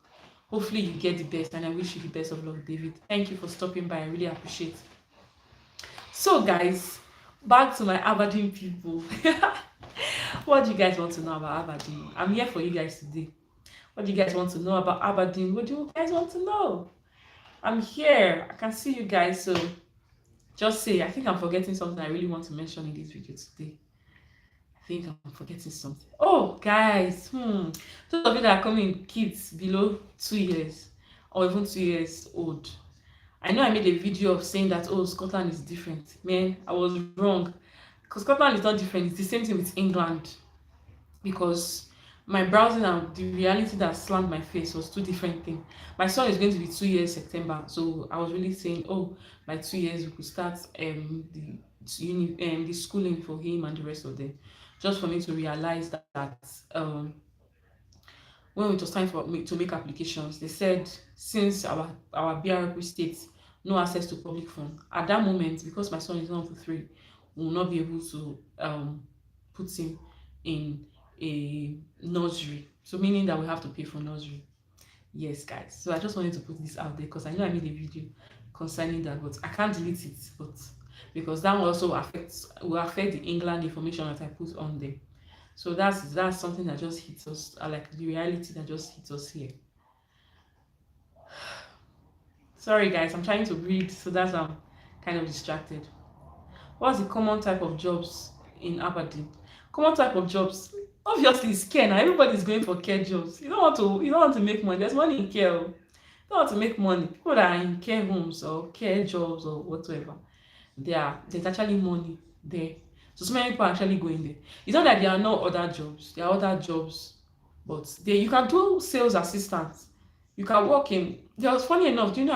Hopefully you get the best, and I wish you the best of luck, David. Thank you for stopping by. I really appreciate it. So guys, back to my Aberdeen people. What do you guys want to know about Aberdeen? I'm here for you guys today. What do you guys want to know about Aberdeen? What do you guys want to know? I'm here. I can see you guys. So just say, I think I'm forgetting something I really want to mention in this video today. I think I'm forgetting something. Oh, guys. Those of you that are coming, kids below 2 years or even 2 years old. I know I made a video of saying that, oh, Scotland is different. Man, I was wrong. Because Scotland is not different. It's the same thing with England. Because my browsing and the reality that slammed my face was two different things. My son is going to be 2 years September, so I was really saying, oh, by 2 years we could start the schooling for him and the rest of them. Just for me to realize that when it was time for me to make applications, they said since our BRP states no access to public fund at that moment, because my son is 1 to 3, we will not be able to put him in a nursery. So meaning that we have to pay for nursery. Yes, guys. So I just wanted to put this out there because I know I made a video concerning that, but I can't delete it. But because that will affect the England information that I put on there. So that's something that just hits us, like the reality that just hits us here. Sorry guys, I'm trying to read, so that's I'm kind of distracted. What's the common type of jobs in Aberdeen? Common type of jobs, obviously is care. Now everybody's going for care jobs. You don't want to make money. There's money in care. Oh. You don't want to make money. People that are in care homes or care jobs or whatever, there's actually money there. So many people are actually going there. It's not that there are no other jobs. There are other jobs, but you can do sales assistant. You can work in. There was funny enough. Do you know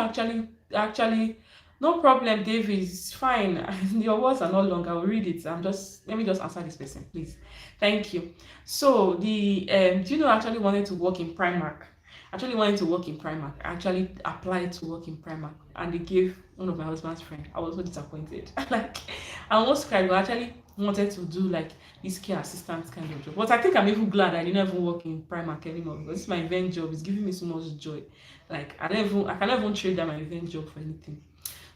actually no problem, David. It's fine. Your words are not long. I will read it. Let me just answer this person, please. Thank you. So the do you know I actually wanted to work in Primark? Actually wanted to work in Primark. I actually applied to work in Primark, and they gave one of my husband's friend. I was so disappointed. Like I almost cried. We actually wanted to do like this care assistant kind of job. But I think I'm even glad I didn't even work in Primark anymore because it's my event job. It's giving me so much joy. Like I cannot even trade that my event job for anything.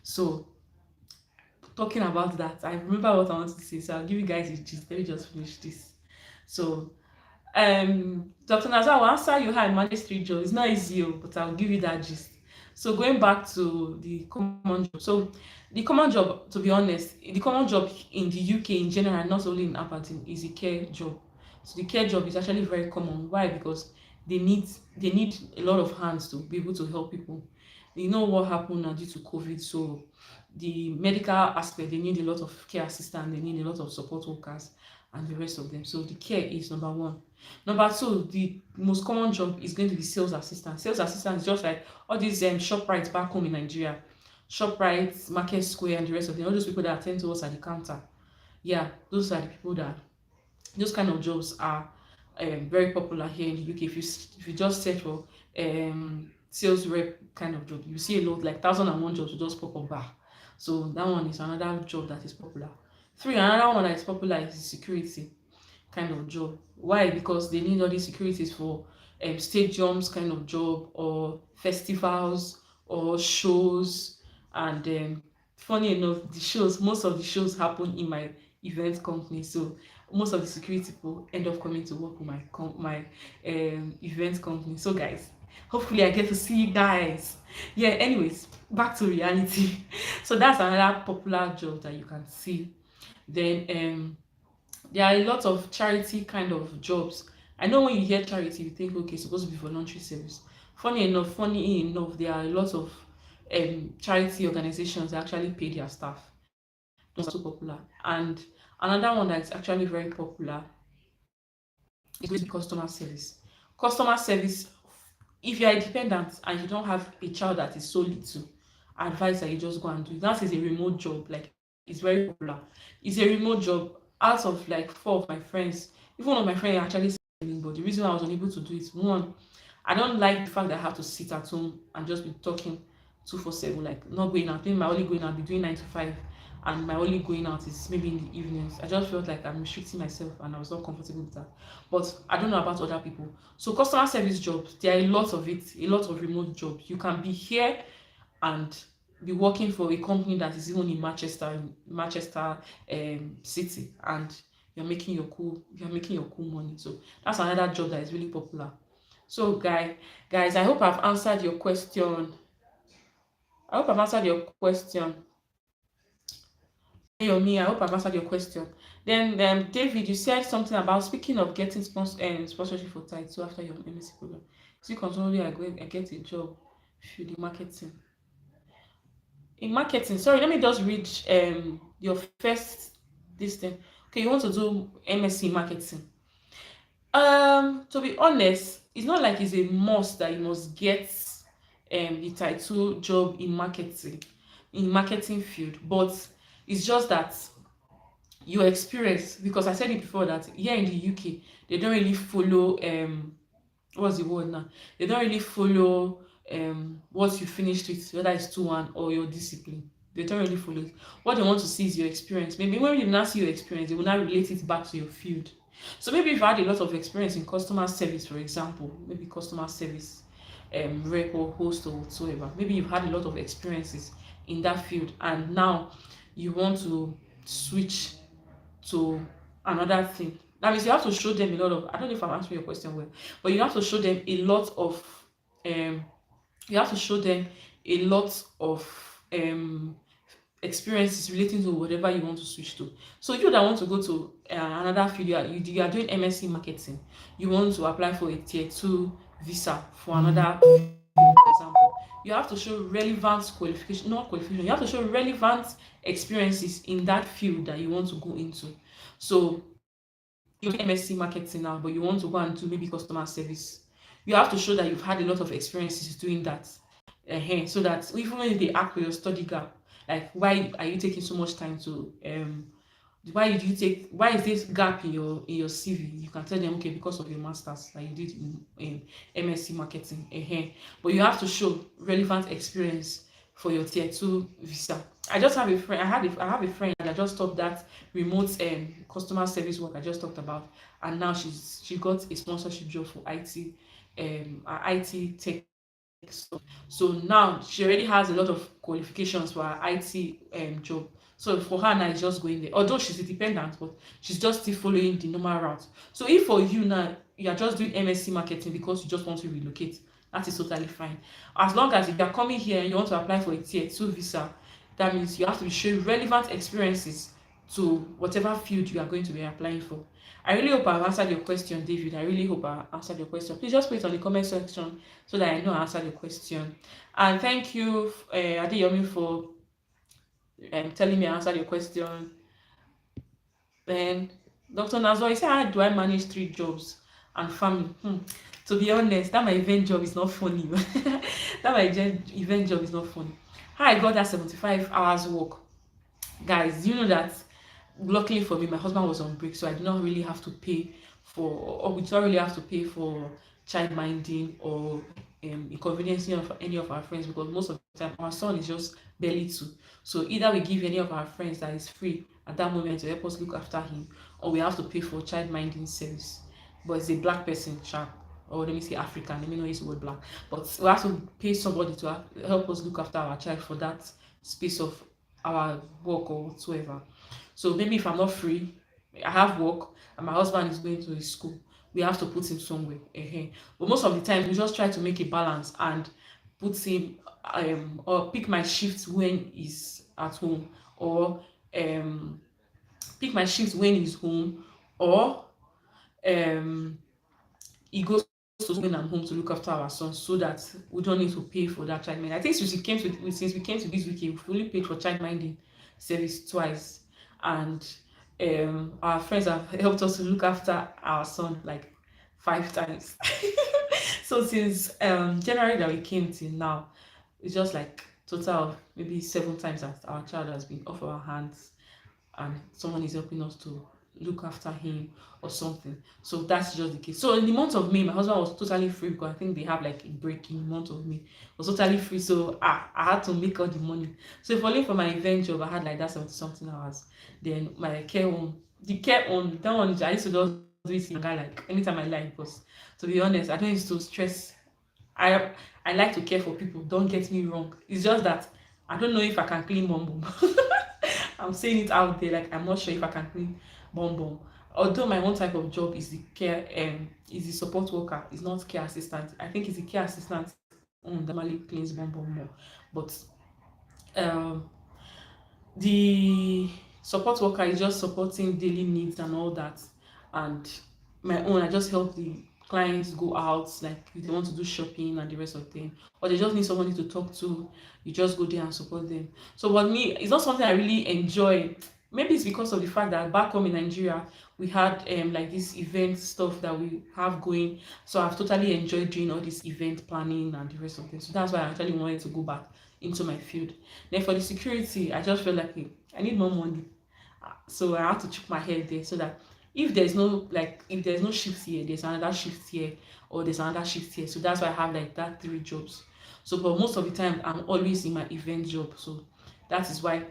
So talking about that, I remember what I wanted to say. So I'll give you guys a gist. Let me just finish this. So Dr. Nazar will answer you how I manage 3 jobs. It's not easy, but I'll give you that gist. So going back to the common job. So the common job, to be honest, the common job in the UK in general, not only in Aberdeen, is a care job. So the care job is actually very common. Why? Because they need a lot of hands to be able to help people. You know what happened now due to COVID. So the medical aspect, they need a lot of care assistants, they need a lot of support workers and the rest of them. So the care is number one. Number two, the most common job is going to be sales assistant. Sales assistant is just like all these ShopRite back home in Nigeria. ShopRite, Market Square, and the rest of them. All those people that attend to us at the counter. Yeah, those are the people that those kind of jobs are very popular here in the UK. If you just search for sales rep kind of job, you see a lot like 1,001 jobs will just pop up back. So that one is another job that is popular. Three, another one that is popular is security kind of job. Why? Because they need all these securities for stadiums kind of job or festivals or shows. And funny enough, most of the shows happen in my event company. So most of the security people end up coming to work with my event company. So guys, hopefully I get to see you guys. Yeah, anyways, back to reality. So that's another popular job that you can see. Then there are a lot of charity kind of jobs. I know when you hear charity, you think, okay, it's supposed to be voluntary service. Funny enough, there are a lot of charity organizations that actually pay their staff. Those are so popular. And another one that is actually very popular is going to be customer service. Customer service, if you are a dependent and you don't have a child that is so little, I advise that you just go and do it. That is a remote job, like it's very popular. It's a remote job. Out of like 4 of my friends, even one of my friends actually selling, but the reason why I was unable to do it, one, I don't like the fact that I have to sit at home and just be talking 247, like not going out. Maybe my only going out be doing 9 to 5, and my only going out is maybe in the evenings. I just felt like I'm restricting myself and I was not comfortable with that. But I don't know about other people. So customer service jobs, there are a lot of it, a lot of remote jobs. You can be here and be working for a company that is even in Manchester city, and you're making your cool money. So that's another job that is really popular. So guys, I hope I've answered your question. I hope I've answered your question. Yomi, I hope I've answered your question. Then David, you said something about speaking of getting sponsorship for Tide. So after your MSc program, is it constantly I get a job through the marketing? In marketing, sorry, let me just read your first this thing. Okay, you want to do MSc in marketing. To be honest, it's not like it's a must that you must get the title job in marketing field, but it's just that your experience, because I said it before that here in the UK they don't really follow what's the word now? They don't really follow what you finished with, whether it's 2-1 or your discipline. They don't really follow it. What they want to see is your experience. Maybe when you now see your experience, they will now relate it back to your field. So maybe if you had a lot of experience in customer service, for example, maybe customer service rep or host or whatsoever, maybe you've had a lot of experiences in that field and now you want to switch to another thing. That means you have to show them a lot of, I don't know if I'm answering your question well, but you have to show them a lot of um you have to show them a lot of experiences relating to whatever you want to switch to. So you that want to go to another field, you are doing MSc marketing, you want to apply for a tier 2 visa for another field, for example, you have to show relevant qualification, not qualification, you have to show relevant experiences in that field that you want to go into. So you're doing MSc marketing now, but you want to go and do maybe customer service. You have to show that you've had a lot of experiences doing that. So that even when they ask for your study gap, like why are you taking so much time to why is this gap in your CV? You can tell them, okay, because of your masters that you did in MSc marketing. But you have to show relevant experience for your tier 2 visa. I just have a friend. I have a friend that just stopped that remote customer service work I just talked about, and now she got a sponsorship job for IT tech stuff. So now she already has a lot of qualifications for her IT job. So for her now, it's just going there. Although she's independent, but she's just still following the normal route. So if for you now, you are just doing MSc marketing because you just want to relocate, that is totally fine. As long as if you are coming here and you want to apply for a tier 2 visa, that means you have to be showing relevant experiences to whatever field you are going to be applying for. I really hope I've answered your question, David. I really hope I answered your question. Please just put it on the comment section so that I know I answered your question. And thank you, Adeyomi, for telling me I answered your question. Then, Dr. Nazwa, you said, how do I manage 3 jobs and family? To be honest, that my event job is not funny. That my event job is not funny. How I got that 75 hours work, guys, you know that luckily for me, my husband was on break, so I did not really have to pay or we don't really have to pay for child minding or inconveniencing of any of our friends, because most of the time our son is just barely 2. So either we give any of our friends that is free at that moment to help us look after him, or we have to pay for child minding service. But it's a black person, sharp, or let me say African, let me not use the word black, but we have to pay somebody to help us look after our child for that space of our work or whatsoever. So maybe if I'm not free, I have work and my husband is going to his school, we have to put him somewhere. But most of the time we just try to make a balance and put him or pick my shifts when he's at home, or um pick my shifts when he's home, or um he goes to when I'm home to look after our son, so that we don't need to pay for that child minding. I think since we came to this week, we've only paid for child minding service twice, and our friends have helped us to look after our son like 5 times. So since January that we came till now, it's just like total of maybe 7 times that our child has been off our hands and someone is helping us to look after him or something. So that's just the case. So in the month of May, my husband was totally free because I think they have like a break in the month of May. I was totally free, so I had to make all the money. So if only for my event job, I had like that 70 something hours. Then my care home, the care home, that one I used to just do it in guy like anytime I like, because to be honest, I don't used to stress. I I like to care for people. Don't get me wrong. It's just that I don't know if I can clean bum. I'm saying it out there, like I'm not sure if I can clean bum. Although my own type of job is the care is the support worker, it's not care assistant. I think it's the care assistant that normally cleans bum more. But um the support worker is just supporting daily needs and all that, and my own, I just help the clients go out, like if they want to do shopping and the rest of them, or they just need somebody to talk to, you just go there and support them. So but me, it's not something I really enjoy. Maybe it's because of the fact that back home in Nigeria we had like this event stuff that we have going. So I've totally enjoyed doing all this event planning and the rest of it. So that's why I actually wanted to go back into my field. Then for the security, I just felt like, hey, I need more money. So I had to chip my head there so that if there's no shift here, there's another shift here, or there's another shift here. So that's why I have like that three jobs. So but most of the time I'm always in my event job. So that is why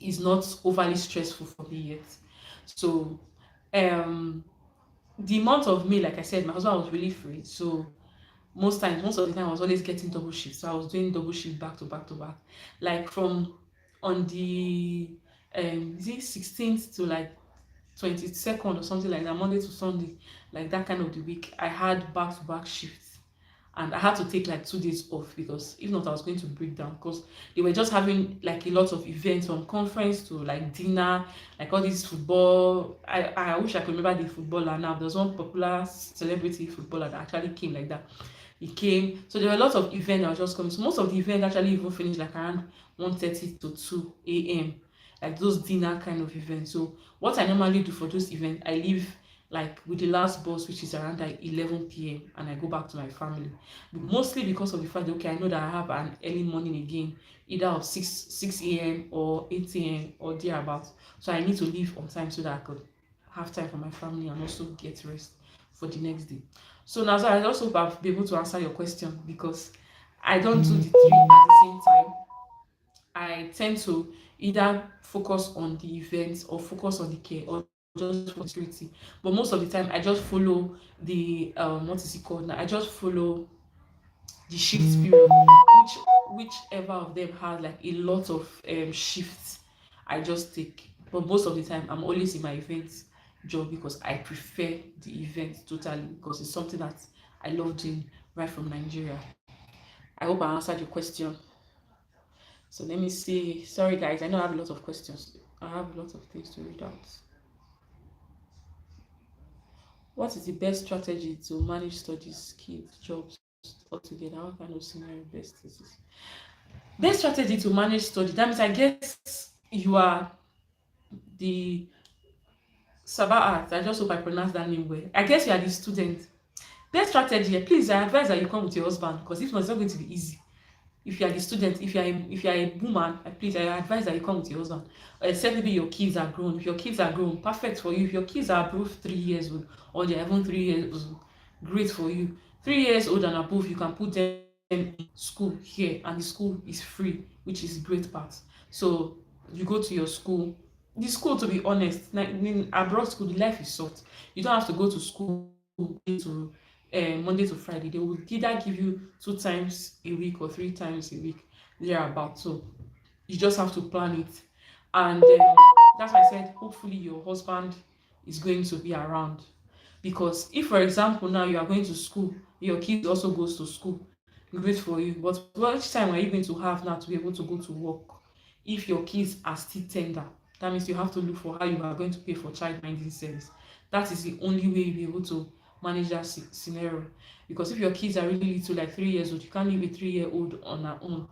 it's not overly stressful for me yet. So um the month of May, like I said, my husband was really free. So most of the time I was always getting double shifts. So I was doing double shift back to back to back. Like from on the is it 16th to like 22nd or something like that, Monday to Sunday, like that kind of the week, I had back to back shifts. And I had to take like 2 days off because if not, I was going to break down because they were just having like a lot of events from conference to like dinner, like all this football. I wish I could remember the footballer now. There was one popular celebrity footballer that actually came like that. He came. So there were a lot of events that were just coming. So most of the events actually even finished like around 1:30 to 2 a.m. Like those dinner kind of events. So what I normally do for those events, I leave like with the last bus, which is around like 11 p.m., and I go back to my family. Mostly because of the fact that okay, I know that I have an early morning again, either of 6 a.m. or 8 a.m. or thereabouts. So I need to leave on time so that I could have time for my family and also get rest for the next day. So now, so I also hope I'll be able to answer your question because I don't do the three at the same time. I tend to either focus on the events or focus on the care or just for security. But most of the time, I just follow the what is it called now? I just follow the shift period, whichever of them has like a lot of shifts, I just take. But most of the time, I'm always in my events job because I prefer the event totally because it's something that I love doing right from Nigeria. I hope I answered your question. So let me see. Sorry, guys. I know I have a lot of questions. I have a lot of things to read out. What is the best strategy to manage studies, kids, jobs altogether? What kind of scenario best is this? Best strategy to manage study. That means I guess you are the Sabah. I just hope I pronounced that name well. I guess you are the student. Best strategy. Please, I advise that you come with your husband because if not, it's not going to be easy. If you are the student, if you are a woman, please, I advise that you come with your husband. Except maybe your kids are grown. If your kids are grown, perfect for you. If your kids are above 3 years old or they're even 3 years old, great for you. 3 years old and above, you can put them in school here, and the school is free, which is great part. So you go to your school. The school, to be honest, like in abroad school, the life is soft. You don't have to go to school to Monday to Friday. They will either give you 2 times a week or 3 times a week, thereabout. So you just have to plan it. And that's why I said, hopefully, your husband is going to be around. Because if, for example, now you are going to school, your kid also goes to school, great for you. But which time are you going to have now to be able to go to work if your kids are still tender? That means you have to look for how you are going to pay for child minding service. That is the only way you'll be able to manage that scenario. Because if your kids are really little, like 3 years old, you can't leave a 3-year-old on her own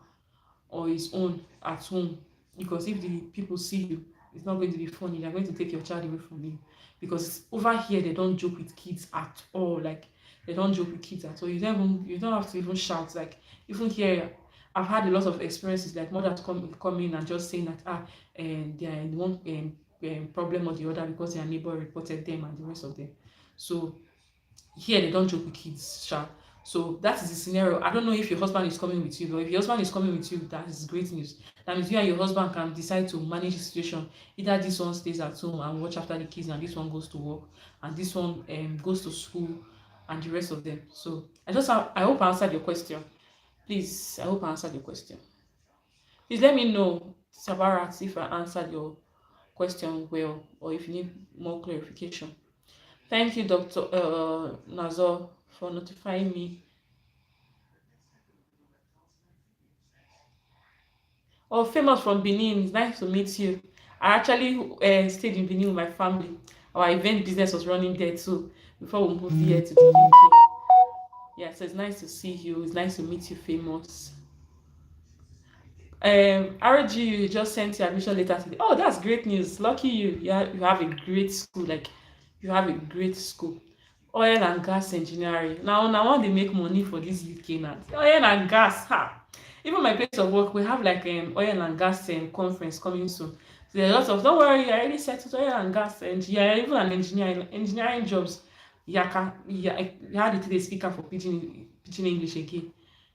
or his own at home. Because if the people see you, it's not going to be funny. They're going to take your child away from you. Because over here, they don't joke with kids at all. Like, they don't joke with kids at all. You don't have to even shout. Like, even here, I've had a lot of experiences like mothers come in and just saying that they are in one problem or the other because their neighbor reported them and the rest of them. So here they don't joke with kids, sha. So that is the scenario. I don't know if your husband is coming with you, but if your husband is coming with you, that is great news. That means you and your husband can decide to manage the situation. Either this one stays at home and watch after the kids, and this one goes to work, and this one goes to school, and the rest of them. So I hope I answered your question. Please, I hope I answered your question. Please let me know, Sabarat, if I answered your question well, or if you need more clarification. Thank you, Dr. Nazor, for notifying me. Oh, famous from Benin. It's nice to meet you. I actually stayed in Benin with my family. Our event business was running there too before we moved here to the UK. Yeah, so it's nice to see you. It's nice to meet you, famous. RG just sent your admission letter today. Oh, that's great news. Lucky you. You have a great school. Like you have a great scope. Oil and gas engineering, na one dey make money for dis UK now. Oil and gas, even my place of work, we have like oil and gas conference coming soon. So there are lots of, don't worry, I already settled oil and gas, and yeah, even an engineering jobs. Yaka, yeah, how did they speak am for pidgin English again?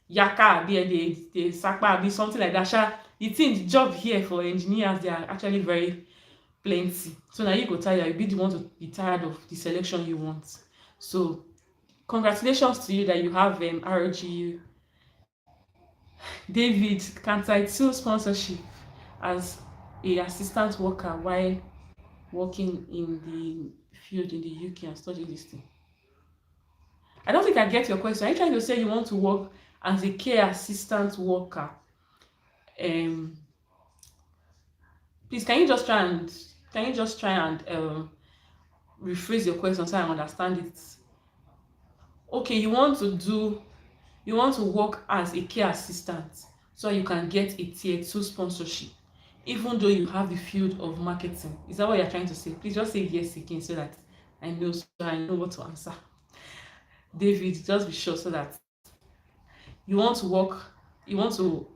Yaka, the sakpa, be something like that. Sha, the thing, the job here for engineers, they are actually very plenty. So now you go tired, you be the one to be tired of the selection you want. So congratulations to you that you have RGU. David can title sponsorship as a assistant worker while working in the field in the UK and studying this thing. I don't think I get your question. Are you trying to say you want to work as a care assistant worker? Um, please, can you just try and rephrase your question so I understand it? Okay, you want to work as a care assistant so you can get a tier 2 sponsorship even though you have the field of marketing. Is that what you're trying to say? Please just say yes again so that I know what to answer. David, just be sure so that you want to work, you want to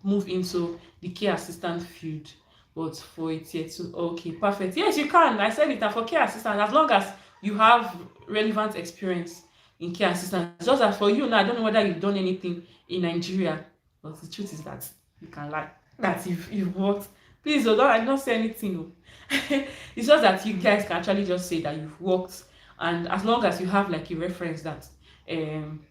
move into the care assistant field, but for a tier 2. Okay, perfect. Yes, you can. I said it, and for care assistant, as long as you have relevant experience in care assistant. Just as for you now, I don't know whether you've done anything in Nigeria, but the truth is that you can lie that you've worked. Please, I don't say anything. No. It's just that you guys can actually just say that you've worked, and as long as you have like a reference that um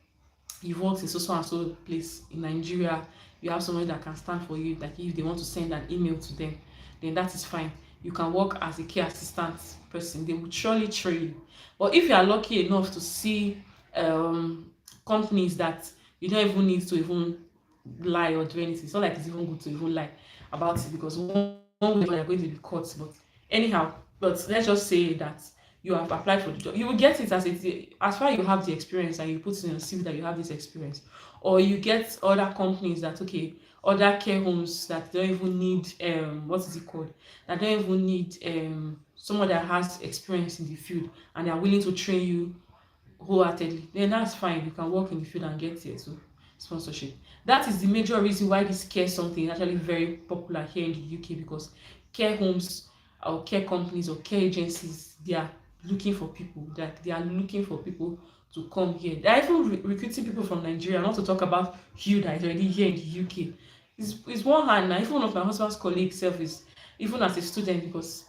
you've worked in so and so place in Nigeria, you have someone that can stand for you, like if they want to send an email to them, then that is fine. You can work as a care assistant person. They will surely train you. But if you are lucky enough to see companies that you don't even need to even lie or do anything, it's not like it's even good to even lie about it, because one way you're going to be caught. But anyhow, but let's just say that you have applied for the job, you will get it as far as you have the experience and you put in your CV that you have this experience. Or you get other companies that, okay, other care homes that don't even need what is it called, that don't even need someone that has experience in the field, and they are willing to train you wholeheartedly, then that's fine. You can work in the field and get here to sponsorship. That is the major reason why this care something is actually very popular here in the UK, because care homes or care companies or care agencies, they are looking for people, that they are looking for people to come here. They are even recruiting people from Nigeria, not to talk about you that is already here in the UK. It's one hand now. Even one of my husband's colleagues self is, even as a student, because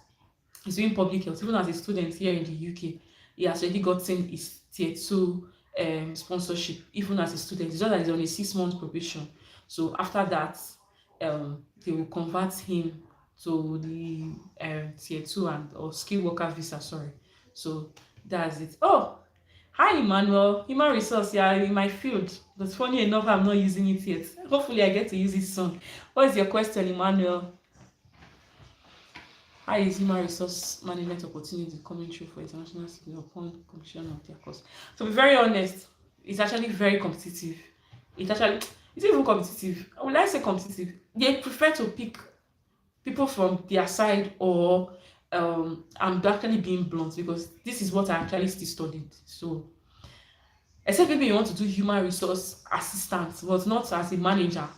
he's doing public health, even as a student here in the UK, he has already gotten his tier 2 sponsorship, even as a student. It's just that he's on a 6-month probation. So after that, they will convert him to the tier 2 and or skilled worker visa, sorry. So that's it. Oh, hi Emmanuel, human resource. Yeah, in my field, but funny enough, I'm not using it yet. Hopefully I get to use it soon. What is your question, Emmanuel? How is human resource management opportunity coming through for international students upon completion of their course? To be very honest, it's actually very competitive. It's even competitive. When I say competitive, they prefer to pick people from their side, or I'm actually being blunt, because this is what I actually still studied. So except maybe you want to do human resource assistant, but not as a manager.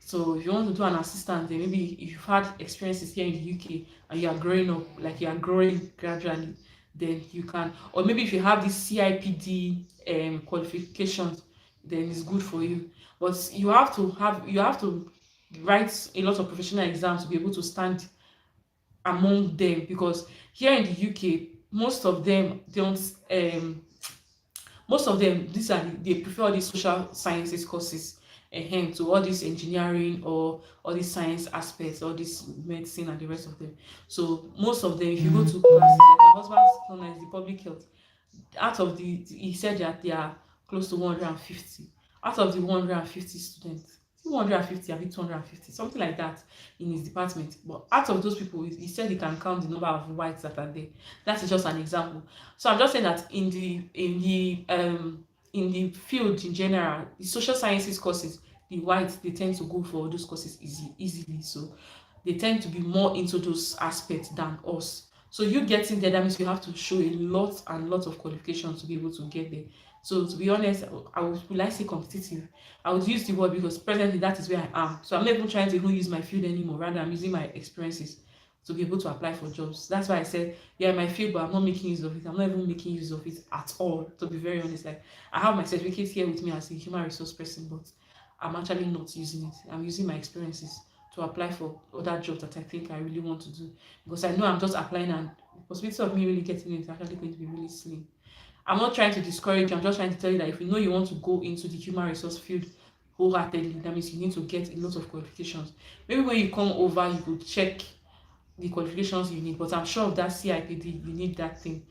So if you want to do an assistant, then maybe if you've had experiences here in the UK and you are growing up, like you are growing gradually, then you can. Or maybe if you have this CIPD qualifications, then it's good for you. But you have to write a lot of professional exams to be able to stand among them, because here in the UK, most of them don't most of them, they prefer all these social sciences courses to all this engineering or all these science aspects, all this medicine and the rest of them. So most of them, if you go to classes, like my husband's son is the public health, out of he said that there are close to 150 out of the 150 students, 150 or 250, something like that, in his department. But out of those people, he said he can count the number of whites that are there. That is just an example. So I'm just saying that in the field in general, the social sciences courses, the whites, they tend to go for those courses easily. So they tend to be more into those aspects than us. So you getting there, that means you have to show a lot and lots of qualifications to be able to get there. So to be honest, I would like say competitive. I would use the word because presently that is where I am. So I'm not even trying to even use my field anymore. Rather, I'm using my experiences to be able to apply for jobs. That's why I said, yeah, my field, but I'm not making use of it. I'm not even making use of it at all, to be very honest. Like, I have my certificate here with me as a human resource person, but I'm actually not using it. I'm using my experiences to apply for other jobs that I think I really want to do, because I know I'm just applying and the possibility of me really getting it is actually going to be really slim. I'm not trying to discourage you. I'm just trying to tell you that if you know you want to go into the human resource field wholeheartedly, that means you need to get a lot of qualifications. Maybe when you come over, you could check the qualifications you need, but I'm sure of that CIPD, you need that thing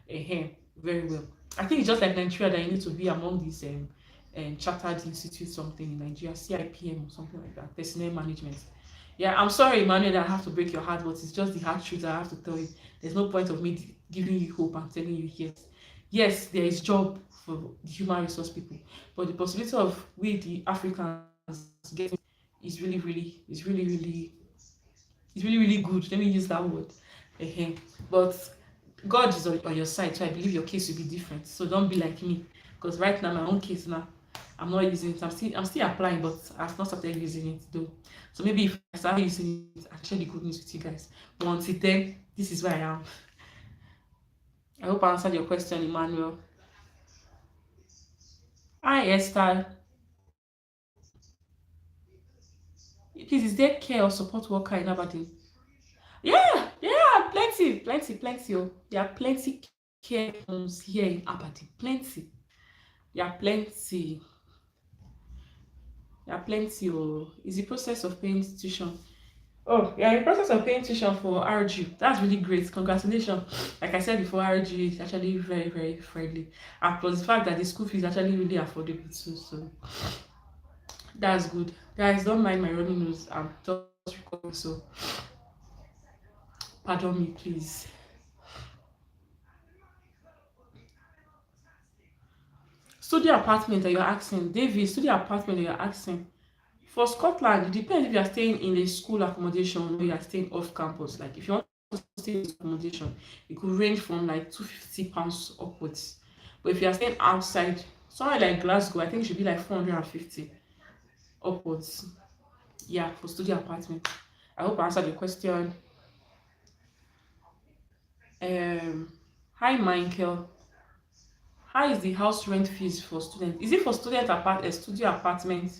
very well. I think it's just like Nigeria that you need to be among these chartered institutes, something in Nigeria, CIPM or something like that, personnel management. Yeah, I'm sorry, Emmanuel, that I have to break your heart, but it's just the hard truth I have to tell you. There's no point of me giving you hope and telling you yes. Yes, there is job for the human resource people, but the possibility of we the Africans getting is really good. Let me use that word. But God is on your side, so I believe your case will be different. So don't be like me, because right now my own case now, I'm not using it. I'm still applying, but I've not started using it though. So maybe if I start using it, I'll share the good news with you guys. But until then, this is where I am. I hope I answered your question, Emmanuel. Hi, Esther. Please, is there care or support worker in Aberdeen? Yeah, plenty. Oh. There are plenty care homes here in Aberdeen. Plenty. There are plenty. There are plenty. Oh. It's the process of paying tuition. Oh, yeah, in process of paying tuition for RG. That's really great. Congratulations. Like I said before, RG is actually very, very friendly. And plus the fact that the school fee is actually really affordable too. So that's good. Guys, don't mind my running nose. I'm just recording, so pardon me, please. Studio apartment that you're asking, David, studio apartment that you're asking. For Scotland, it depends if you are staying in a school accommodation or you are staying off campus. Like if you want to stay in accommodation, it could range from like £250 upwards. But if you are staying outside, somewhere like Glasgow, I think it should be like 450 upwards. Yeah, for studio apartment. I hope I answered your question. Hi Michael. How is the house rent fees for students? Is it for studio apartment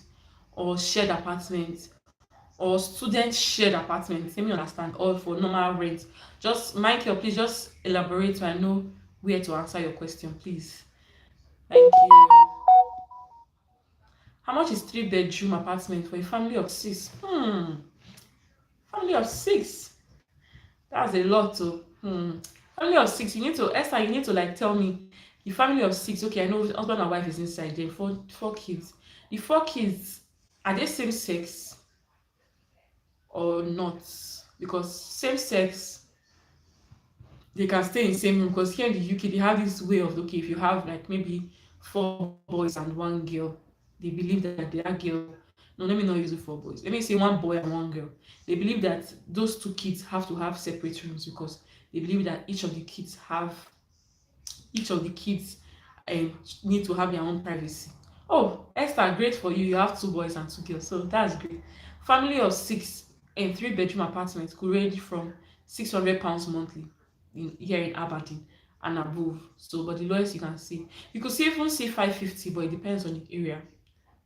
or shared apartment or student shared apartment? Let me understand. Or for normal rent? Just Michael, please just elaborate so I know where to answer your question, please. Thank you. How much is 3 bedroom apartment for a family of six? Family of six. That's a lot too. Family of six. You need to Esther. You need to like tell me the family of six. Okay, I know husband and wife is inside. Then four kids. The 4 kids, are they same sex or not? Because same sex, they can stay in same room. Because here in the UK, they have this way of okay, if you have like maybe 4 boys and 1 girl, they believe that their girl. No, let me not use it 4 boys. Let me say 1 boy and 1 girl. They believe that those 2 kids have to have separate rooms because they believe that each of the kids need to have their own privacy. Oh, Esther, great for you. You have 2 boys and 2 girls, so that's great. Family of six in 3 bedroom apartment could range from £600 monthly here in Aberdeen and above. So, but the lowest you could see even see 550, but it depends on the area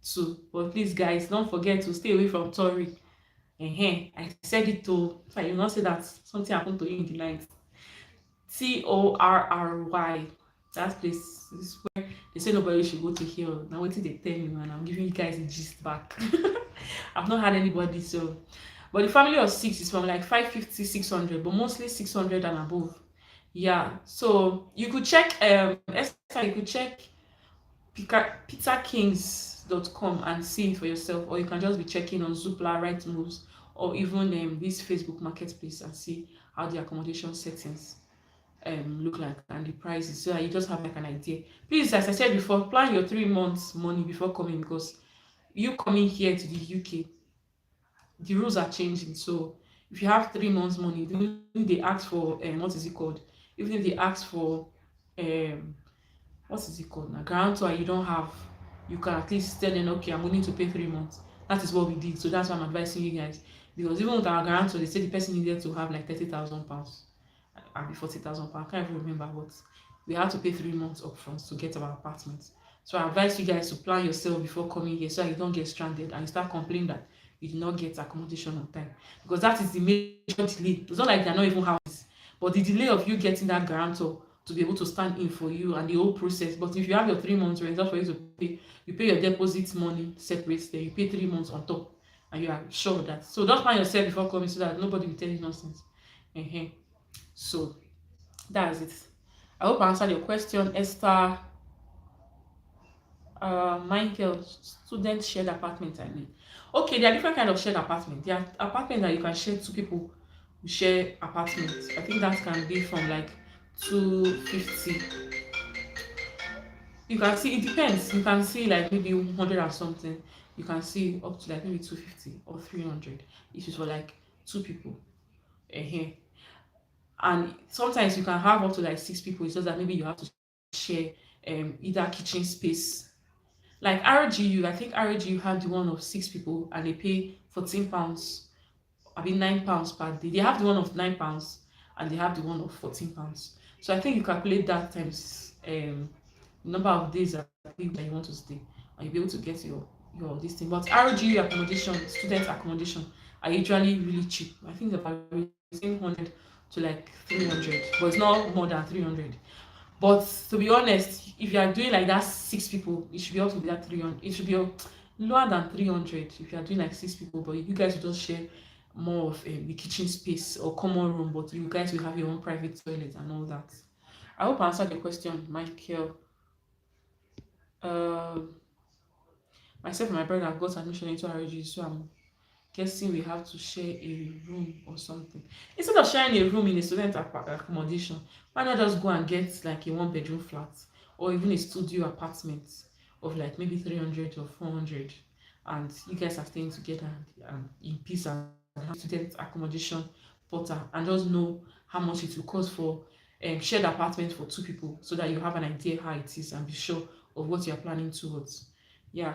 too. But please, guys, don't forget to stay away from Tory. I said it to, so you not say that something happened to you in the night. Torry. That place is where they say nobody should go to here. Now waiting they tell me, man. I'm giving you guys the gist back. I've not had anybody, so but the family of six is from like 550, 600, but mostly 600 and above. Yeah. So you could check Esther, you could check peterkings.com and see it for yourself, or you can just be checking on Zoopla, Right Moves, or even this Facebook marketplace and see how the accommodation settings look like and the prices, so that you just have like an idea. Please, as I said before, plan your 3 months money before coming, because you coming here to the UK, the rules are changing. So If you have 3 months money, even if they ask for what is it called, even if they ask for um what is it called now, guarantor, you don't have, you can at least tell them, okay, I'm willing to pay 3 months. That is what we did. So that's why I'm advising you guys, because even with our guarantor, they say the person needed to have like 30,000 pounds and be 40,000 pounds. I can't even remember, but we had to pay 3 months upfront to get our apartment. So I advise you guys to plan yourself before coming here so that you don't get stranded and you start complaining that you did not get accommodation on time, because that is the major delay. It's not like they're not even houses, but the delay of you getting that guarantor to be able to stand in for you and the whole process. But if you have your 3 months rent, just for you to pay, you pay your deposit money separate, then you pay 3 months on top, and you are sure of that. So just plan yourself before coming so that nobody will tell you nonsense. uh So that's it. I hope I answered your question, Esther. Michael, student shared apartment, I mean. Okay, there are different kind of shared apartment. There are apartments that you can share, two people who share apartments. I think that can be from like 250. You can see, it depends. You can see like maybe 100 and something. You can see up to like maybe 250 or 300 if it's for like two people. uh And sometimes you can have up to like six people. It's just that maybe you have to share either kitchen space. Like RGU, I think RGU had the one of six people and they pay £14. I mean £9 per day. They have the one of £9 and they have the one of £14. So I think you calculate that times the number of days that you want to stay, and you'll be able to get your this thing. But RGU accommodation, student accommodation, are usually really cheap. I think they're about 100 to like 300, but it's not more than 300. But to be honest, if you are doing like that six people, it should be up to that 300. It should be lower than 300 if you are doing like six people. But you guys will just share more of the kitchen space or common room, but you guys will have your own private toilet and all that. I hope I answered your question, Michael. Um, Myself and my brother have got admission into RG, so I'm guessing we have to share a room or something. Instead of sharing a room in a student accommodation, why not just go and get like a one-bedroom flat or even a studio apartment of like maybe 300 or 400, and you guys are staying together and in peace and have student accommodation portal, and just know how much it will cost for shared apartment for two people, so that you have an idea how it is and be sure of what you are planning towards. Yeah.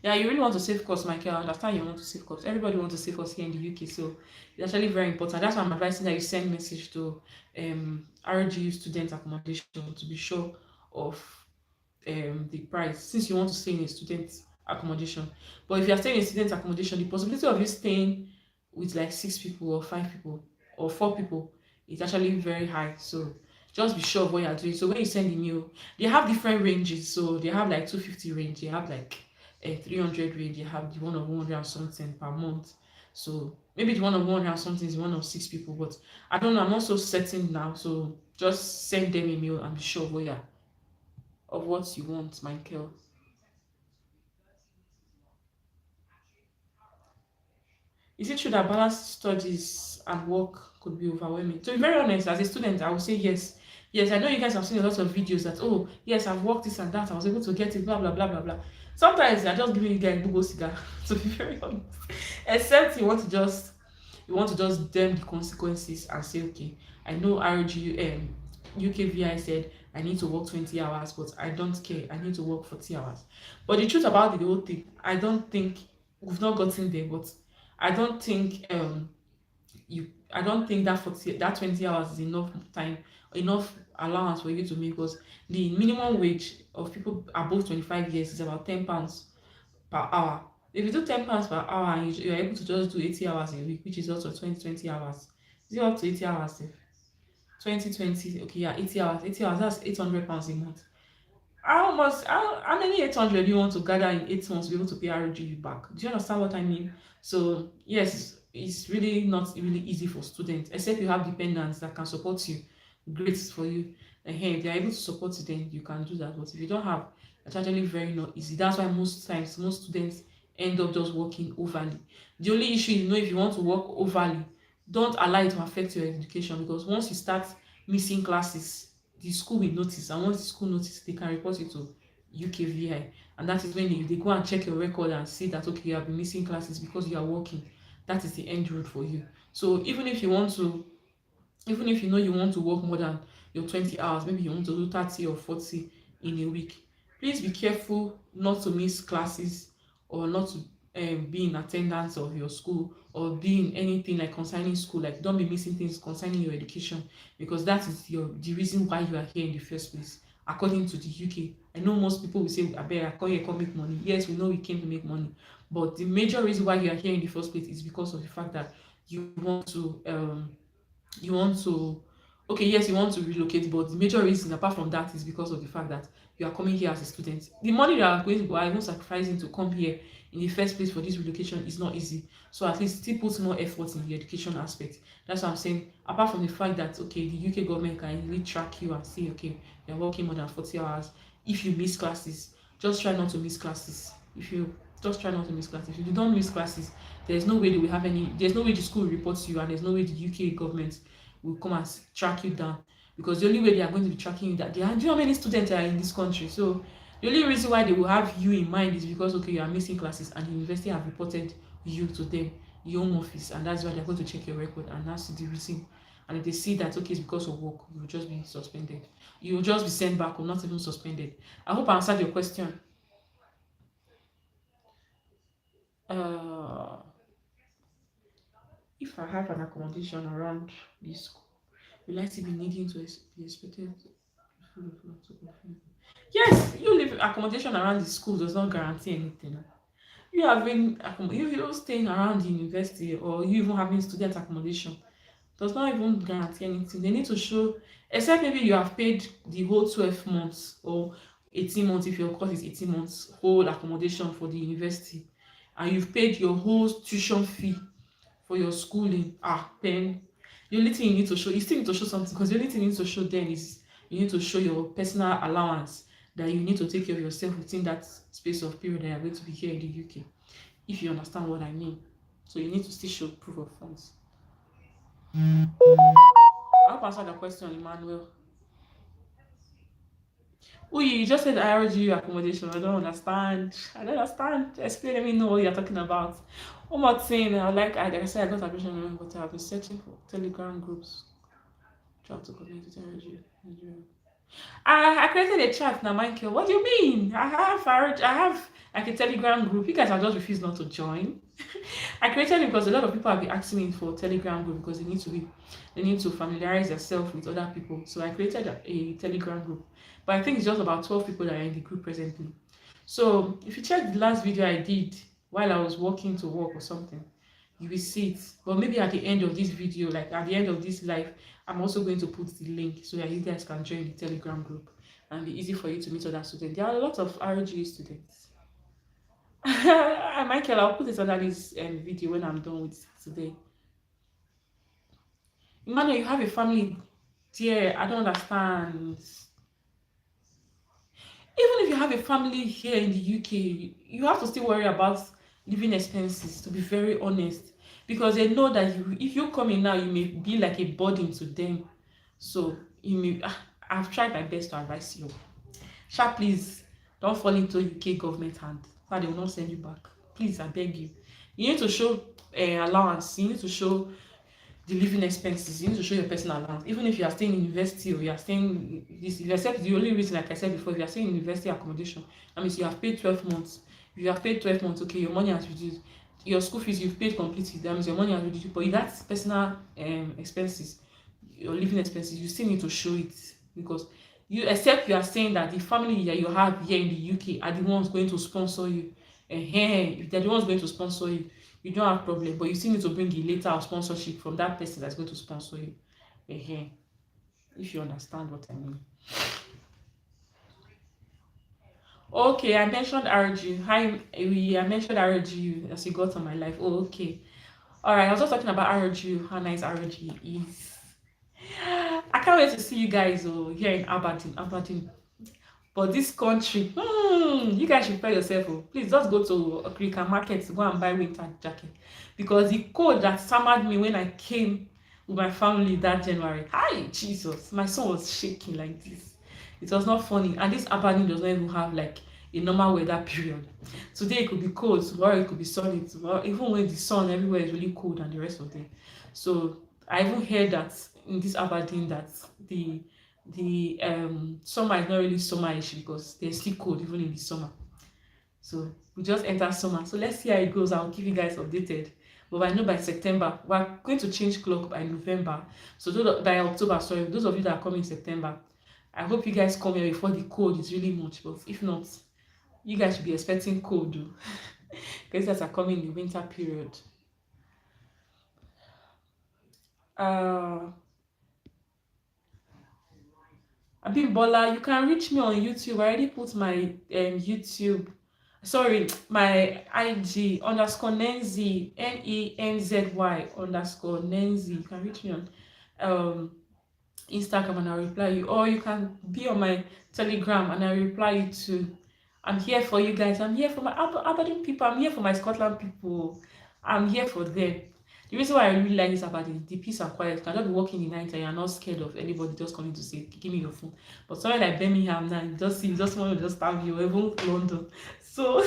Yeah, you really want to save costs, Michael. I understand you want to save costs. Everybody wants to save costs here in the UK, so it's actually very important. That's why I'm advising that you send message to RGU student accommodation to be sure of the price, since you want to stay in a student accommodation. But if you are staying in student accommodation, the possibility of you staying with like six people or five people or four people is actually very high. So just be sure of what you are doing. So when you send the mail, they have different ranges. So they have like 250 range, they have like a 300 range, they have the one of 100 and something per month. So maybe the one of 100 and something is one of six people, but I don't know. I'm not so certain now. So just send them a mail and be sure of what you want, Michael. Is it true that balanced studies and work could be overwhelming? To be very honest, as a student, I would say yes. Yes, I know you guys have seen a lot of videos that, oh, yes, I've worked this and that, I was able to get it, blah, blah, blah, blah, blah. Sometimes they're just giving you guys Google cigar, to be very honest. Except you want to just damn the consequences and say, okay, I know RG UKVI said I need to work 20 hours, but I don't care. I need to work 40 hours. But the truth about the whole thing, I don't think we've not gotten there, but I don't think I don't think that 20 hours is enough time, enough allowance for you to make, because the minimum wage of people above 25 years is about £10 per hour. If you do £10 per hour and you're able to just do 80 hours a week, which is also 20 hours. Is it up to 80 hours? 20, okay, yeah, 80 hours. 80 hours, that's £800 a month. How many 800 you want to gather in 8 months to be able to pay RGU back? Do you understand what I mean? So yes, it's really not really easy for students, except you have dependents that can support you. Great for you. And hey, if they are able to support you, then you can do that. But if you don't have, it's actually very not easy. That's why most times most students end up just working overly. The only issue is, if you want to work overly, don't allow it to affect your education, because once you start missing classes, the school will notice, and once the school notice, they can report it to UKVI, and that is when they go and check your record and see that okay, you have been missing classes because you are working. That is the end road for you. So even if you know you want to work more than your 20 hours, maybe you want to do 30 or 40 in a week, please be careful not to miss classes, or not to be in attendance of your school, or be in anything like concerning school. Like, don't be missing things concerning your education, because that is the reason why you are here in the first place. According to the UK, I know most people will say, I come here, come make money. Yes, we know we came to make money, but the major reason why you are here in the first place is because of the fact that you want to you want to okay, yes, you want to relocate, but the major reason apart from that is because of the fact that you are coming here as a student. The money that are going to are even sacrificing to come here in the first place for this relocation is not easy. So at least still put more effort in the education aspect. That's what I'm saying. Apart from the fact that okay, the UK government can easily track you and say okay, you're working more than 40 hours. If you miss classes, just try not to miss classes. If you just try not to miss classes. If you don't miss classes, there's no way they will have any, there's no way the school reports you, and there's no way the UK government will come and track you down, because the only way they are going to be tracking you, that they are, do you know how many students are in this country? So the only reason why they will have you in mind is because okay, you are missing classes and the university have reported you to them, the home office, and that's why they're going to check your record, and that's the reason. And if they see that okay, it's because of work, you will just be suspended, you will just be sent back, or not even suspended. I hope I answered your question. uh if I have an accommodation around this school, will I still be needing to be expected to fulfill? Yes, you live accommodation around the school does not guarantee anything. You having if you're staying around the university, or you even having student accommodation, does not even guarantee anything. They need to show, except maybe you have paid the whole 12 months or 18 months, if your course is 18 months, whole accommodation for the university, and you've paid your whole tuition fee for your schooling. Then the only thing you need to show, you still need to show something, because the only thing you need to show then is you need to show your personal allowance that you need to take care of yourself within that space of period that you're going to be here in the UK, if you understand what I mean. So you need to still show proof of funds. I hope I answered the question, Emmanuel. Oh, you just said IRG accommodation. I don't understand. I don't understand. Explain, let me know what you're talking about. One more thing, like I said, I got admission, but I've been searching for Telegram groups. Try to connect with IRG Nigeria. I created a chat now, Michael. What do you mean? I have like a Telegram group. You guys have just refused not to join. I created it because a lot of people have been asking me for Telegram group, because they need to familiarize themselves with other people. So I created a Telegram group. But I think it's just about 12 people that are in the group presently. So if you check the last video I did while I was walking to work or something, you will see it. But maybe at the end of this video, like at the end of this live, I'm also going to put the link so that you guys can join the Telegram group and be easy for you to meet other students. There are a lot of RG students. Michael, I'll put it under this video when I'm done with today. Emmanuel, you have a family there. I don't understand. Even if you have a family here in the UK, you have to still worry about living expenses, to be very honest, because they know that if you come in now, you may be like a burden to them. So you may I've tried my best to advise you. Sha, please don't fall into UK government hand, so they will not send you back. Please, I beg you. You need to show allowance. You need to show the living expenses. You need to show your personal allowance. Even if you are staying in university, or you are staying this, except the only reason, like I said before, if you are staying in university accommodation, that means you have paid 12 months. If you have paid 12 months, okay, your money has reduced. Your school fees you've paid completely, that means your money has reduced. But if that's personal expenses, your living expenses, you still need to show it, because you, except you are saying that the family that you have here in the UK are the ones going to sponsor you. If they're the ones going to sponsor you, you don't have problem, but you still need to bring a letter of sponsorship from that person that's going to sponsor you. If you understand what I mean. Okay, I mentioned RG. Hi, I mentioned RG as you got on my life. Oh, okay. All right, I was just talking about RG, how nice RG is. I can't wait to see you guys here in Aberdeen. But this country, you guys should prepare yourself. Please just go to Okrika Market to go and buy winter jacket, because the cold that summered me when I came with my family that January, hi Jesus, my son was shaking like this. It was not funny. And this Aberdeen does not even have like a normal weather period. Today it could be cold, tomorrow it could be sunny, tomorrow even when the sun everywhere is really cold and the rest of them. So I even heard that in this Aberdeen that the summer is not really summerish because there's still cold even in the summer. So we just enter summer. So let's see how it goes. I'll keep you guys updated. But I know by September, we're going to change clock by November. So by October, sorry, those of you that are coming in September, I hope you guys come here before the cold is really much. But if not, you guys should be expecting cold though. Because that's are coming in the winter period. Uh Abimbola, you can reach me on YouTube. I already put my YouTube, sorry, my IG _Nenzy, NENZY _Nenzy. You can reach me on um Instagram and I'll reply you, or you can be on my Telegram and I'll reply you too. I'm here for you guys. I'm here for my Aberdeen people. I'm here for my Scotland people. I'm here for them. The reason why I really like this about the peace and quiet. You cannot be walking in the night and you're not scared of anybody just coming to say, give me your phone. But somewhere like Birmingham now, you just want to just have you, even London. So,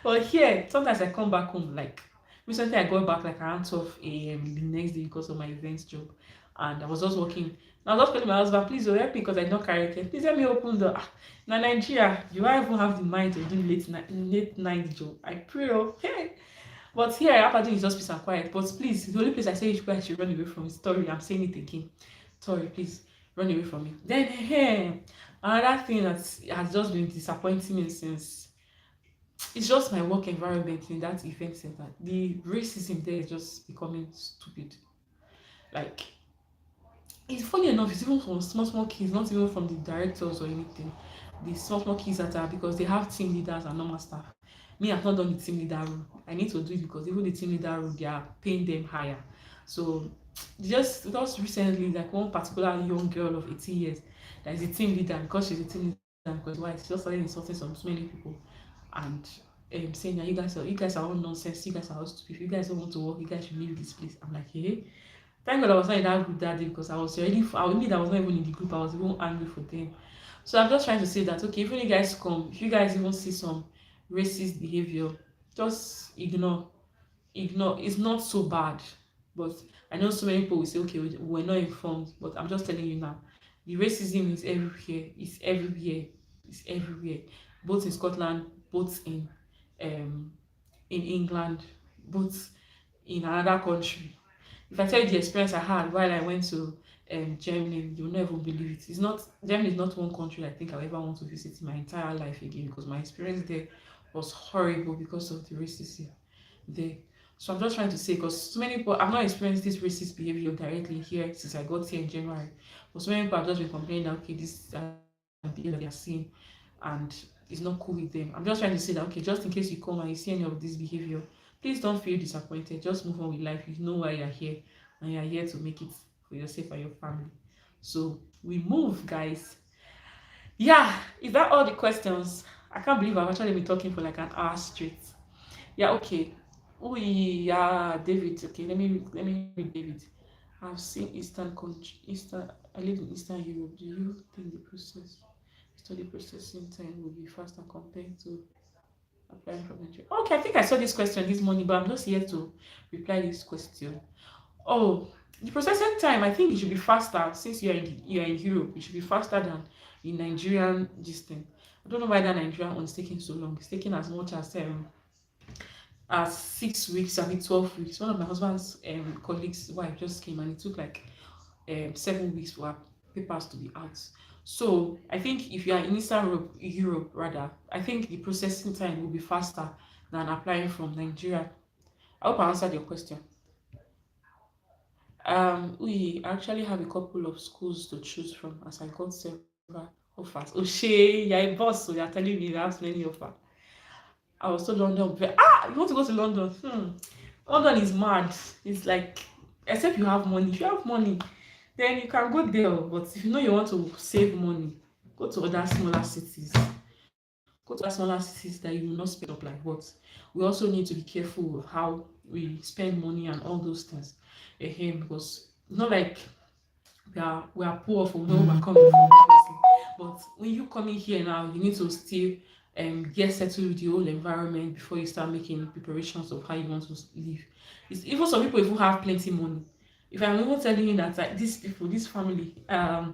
but here, sometimes I come back home. Like recently, I got back like around 12 a.m. the next day because of my events job, and I was just working. I was just telling my husband, please help me because I don't carry care. Please help me open the. Now Nigeria, do I even have the mind to do late night job? I pray, okay. But here, Aberdeen is just peace and quiet. But please, the only place I say you guys should run away from is Story. I'm saying it again. Sorry, please run away from me. Then, another thing that has just been disappointing me since, it's just my work environment in that event center. The racism there is just becoming stupid. Like, it's funny enough, it's even from small kids, not even from the directors or anything. The small kids that are, because they have team leaders and normal staff. Me, I've not done the team leader role. I need to do it because even the team leader role, they are paying them higher. So just recently, like one particular young girl of 18 years that is a team leader, because she's a team leader, because why she just started insulting so many people and saying that you guys are all nonsense, you guys are all stupid. If you guys don't want to work, you guys should leave this place. I'm like, hey. Thank God I was not in that group that day because I was already, I mean, that was not even in the group, I was even angry for them. So I'm just trying to say that, okay, if you guys come, if you guys even see some racist behavior, just ignore. It's not so bad. But I know so many people will say, okay, we're not informed, but I'm just telling you now, the racism is everywhere. It's everywhere. It's everywhere. Both in Scotland, both in England, both in another country. If I tell you the experience I had while I went to Germany, you'll never believe it. It's not Germany is not one country I think I ever want to visit in my entire life again because my experience there was horrible because of the racism there. So I'm just trying to say because so many people I've not experienced this racist behavior directly here since I got here in January. But so many people have just been complaining that okay, this behavior that they are seeing and it's not cool with them. I'm just trying to say that okay, just in case you come and you see any of this behavior, please don't feel disappointed. Just move on with life. You know why you're here, and you're here to make it for yourself and your family. So we move, guys. Yeah, is that all the questions? I can't believe I've actually been talking for like an hour straight. Yeah, okay. Oh yeah, David. Okay, let me read David. I've seen Eastern country. Eastern. I live in Eastern Europe. Do you think the study processing time will be faster compared to applying from Nigeria? Okay, I think I saw this question this morning, but I'm just here to reply this question. Oh, the processing time, I think it should be faster since you're in Europe. It should be faster than the Nigerian this thing. I don't know why that Nigerian one is taking so long. It's taking as much as 6 weeks, I mean 12 weeks. One of my husband's colleagues' wife just came and it took like 7 weeks for her papers to be out. So I think if you are in Eastern Europe rather, I think the processing time will be faster than applying from Nigeria. I hope I answered your question. We actually have a couple of schools to choose from as I got several offers. Oh, Shay, you're a boss, so you're telling me you have many offers. I was told London. You want to go to London? London is mad. It's like, except you have money. If you have money, then you can go there. But if you know you want to save money, go to other smaller cities. Go to other smaller cities that you will not spend up like what. We also need to be careful of how we spend money and all those things. Because not like we are poor from where we are coming from, obviously. But when you come in here now, you need to still get settled with the whole environment before you start making preparations of how you want to live. It's, even some people even have plenty money. If I'm even telling you that like these people, this family, and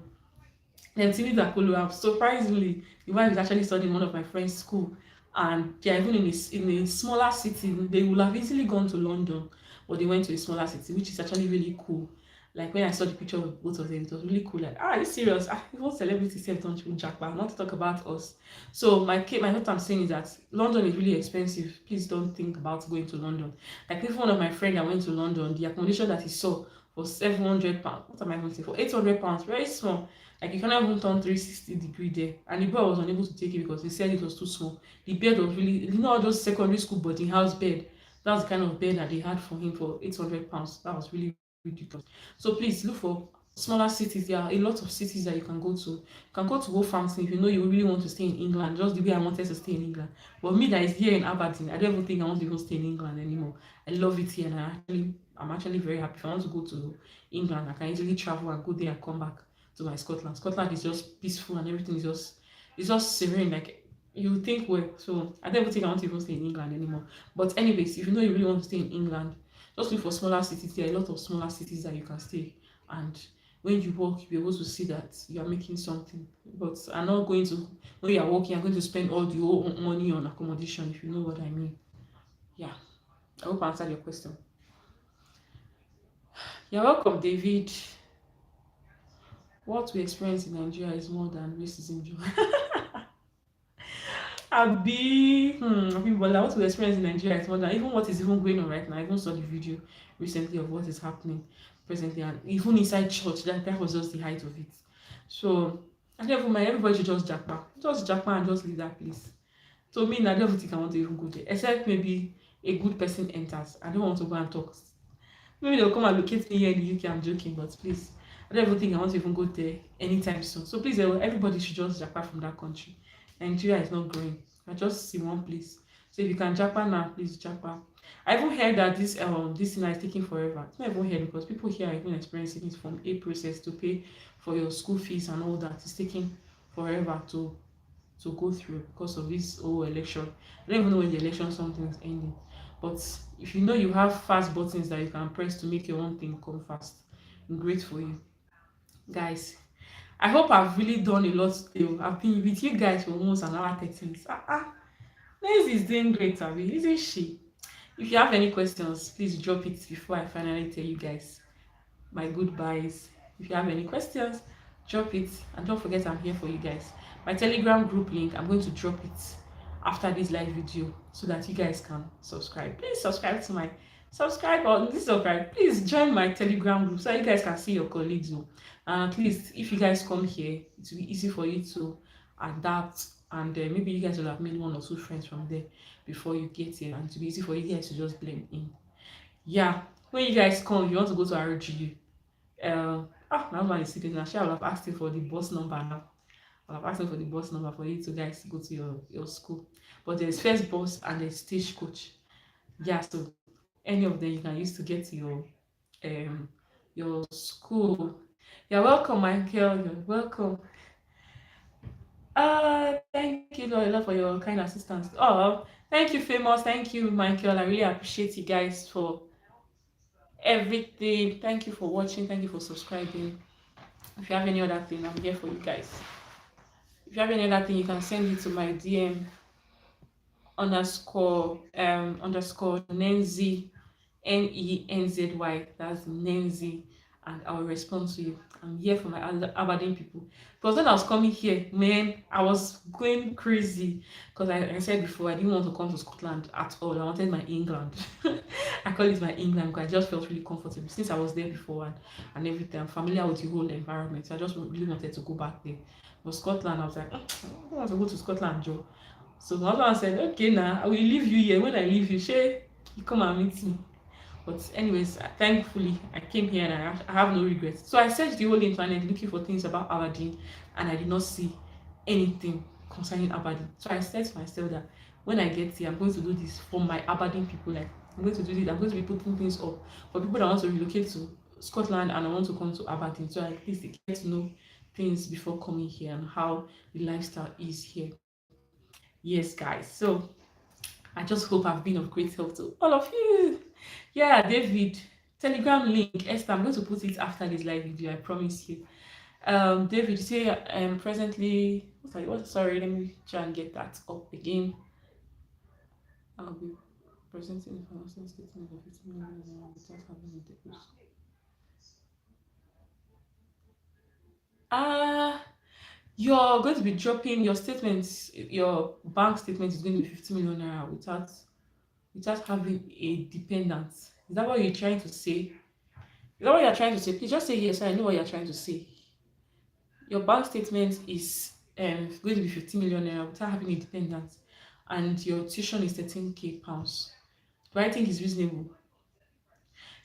Tini Dakolo, surprisingly, the wife is actually studying in one of my friend's school, and they are even in a smaller city. They would have easily gone to London, but they went to a smaller city, which is actually really cool. Like when I saw the picture of both of them, it was really cool. Like, are you serious? Ah, even celebrities say don't you jackpot, not to talk about us. So my what I'm saying is that London is really expensive. Please don't think about going to London. Like even one of my friends that went to London, the accommodation that he saw for £700. What am I going to say? For £800, very small. Like you cannot even turn 360 degree there. And the boy was unable to take it because he said it was too small. The bed was really, you know, all those secondary school boarding house bed. That's the kind of bed that they had for him for £800. That was really ridiculous. So please look for smaller cities. There are a lot of cities that you can go to. You can go to Wolverhampton if you know you really want to stay in England, just the way I wanted to stay in England. But me that is here in Aberdeen, I don't even think I want to even stay in England anymore. I love it here, and I'm actually very happy. If I want to go to England, I can easily travel and go there and come back to my Scotland. Scotland is just peaceful and everything is just, it's just serene. Like you think, well, so I don't even think I want to even stay in England anymore. But anyways, if you know you really want to stay in England, just look for smaller cities. There are a lot of smaller cities that you can stay, and when you work, you'll be able to see that you are making something. But I'm not going to, when you are working, I'm going to spend all the whole money on accommodation, if you know what I mean. Yeah, I hope I answered your question. You're welcome, David. What we experience in Nigeria is more than racism. Abi, Bola, what we experience in Nigeria is more than even what is even going on right now. I even saw the video recently of what is happening presently, and even inside church, that was just the height of it. So I don't even mind. Everybody should just jackpot and just leave that place. So me, I don't even think I want to even go there, except maybe a good person enters. I don't want to go and talk. Maybe they'll come and locate me here in the UK. I'm joking, but please, I don't even think I want to even go there anytime soon. So please, everybody should just japa from that country. Nigeria is not growing. I just see one place. So if you can japa now, please japa. I even heard that this thing is taking forever. It's not even here because people here are even experiencing it from a process to pay for your school fees and all that. It's taking forever to go through because of this whole election. I don't even know when the election something is ending. But if you know you have fast buttons that you can press to make your own thing come fast, great for you. Guys, I hope I've really done a lot today. I've been with you guys for almost an hour 30 minutes. Nancy is doing great, Abby, isn't she? If you have any questions, please drop it before I finally tell you guys my goodbyes. If you have any questions, drop it, and don't forget I'm here for you guys. My Telegram group link, I'm going to drop it after this live video so that you guys can subscribe. Please subscribe to my subscribe. Please join my Telegram group so you guys can see your colleagues. And at least if you guys come here, it will be easy for you to adapt, and maybe you guys will have made one or two friends from there before you get here, and it will be easy for you guys to just blend in. Yeah, when you guys come, if you want to go to RGU, my husband is sitting now. I will have asked him for the bus number now. I'll have asked him for the bus number for you to guys go to your school. But there's first bus and there's stagecoach. Yeah, so any of them you can use to get to your school. You're welcome, Michael. You're welcome. Thank you, Lola, for your kind assistance. Oh, thank you, Famous. Thank you, Michael. I really appreciate you guys for everything. Thank you for watching. Thank you for subscribing. If you have any other thing, I'm here for you guys. If you have any other thing, you can send it to my DM underscore Nenzy, Nenzy. That's Nenzy, and I'll respond to you. I'm here for my Aberdeen people. Because when I was coming here, man, I was going crazy. Because I said before, I didn't want to come to Scotland at all. I wanted my England. I call it my England because I just felt really comfortable since I was there before, and everything. I'm familiar with the whole environment. So I just really wanted to go back there. But Scotland, I was like, I don't want to go to Scotland, Joe. So my husband said, okay, now I will leave you here. When I leave you, Shay, you come and meet me. But anyways, thankfully, I came here and I have no regrets. So I searched the whole internet looking for things about Aberdeen, and I did not see anything concerning Aberdeen. So I said to myself that when I get here, I'm going to do this for my Aberdeen people. Like, I'm going to do this. I'm going to be putting things up for people that want to relocate to Scotland and I want to come to Aberdeen. So at least they get to know things before coming here and how the lifestyle is here. Yes, guys. So I just hope I've been of great help to all of you. Yeah, David, Telegram link. Esther, I'm going to put it after this live video. I promise you. David, you say presently. Sorry, let me try and get that up again. I'll be presenting the financial statement of 50 million without having a deposit. Uh you're going to be dropping your statements. Your bank statement is going to be 50 million naira without having a dependent. Is that what you're trying to say? Is that what you're trying to say? Please just say yes. I know what you're trying to say. Your bank statement is going to be 50 million naira without having a dependent, and your tuition is 13k pounds. Do I think it's reasonable?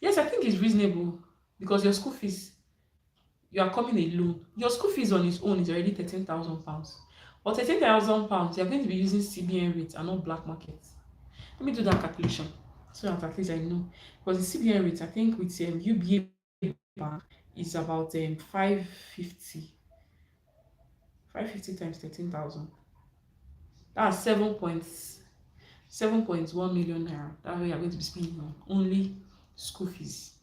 Yes, I think it's reasonable because your school fees, you are coming alone. Your school fees on its own is already 13,000 pounds. But 13,000 pounds, you're going to be using CBN rate and not black market. Let me do that calculation so that at least I know. Because the CBN rate, I think with UBA bank is about 550. 550 times 13,000. That's 7.1 million naira. That's what you're going to be spending on only school fees.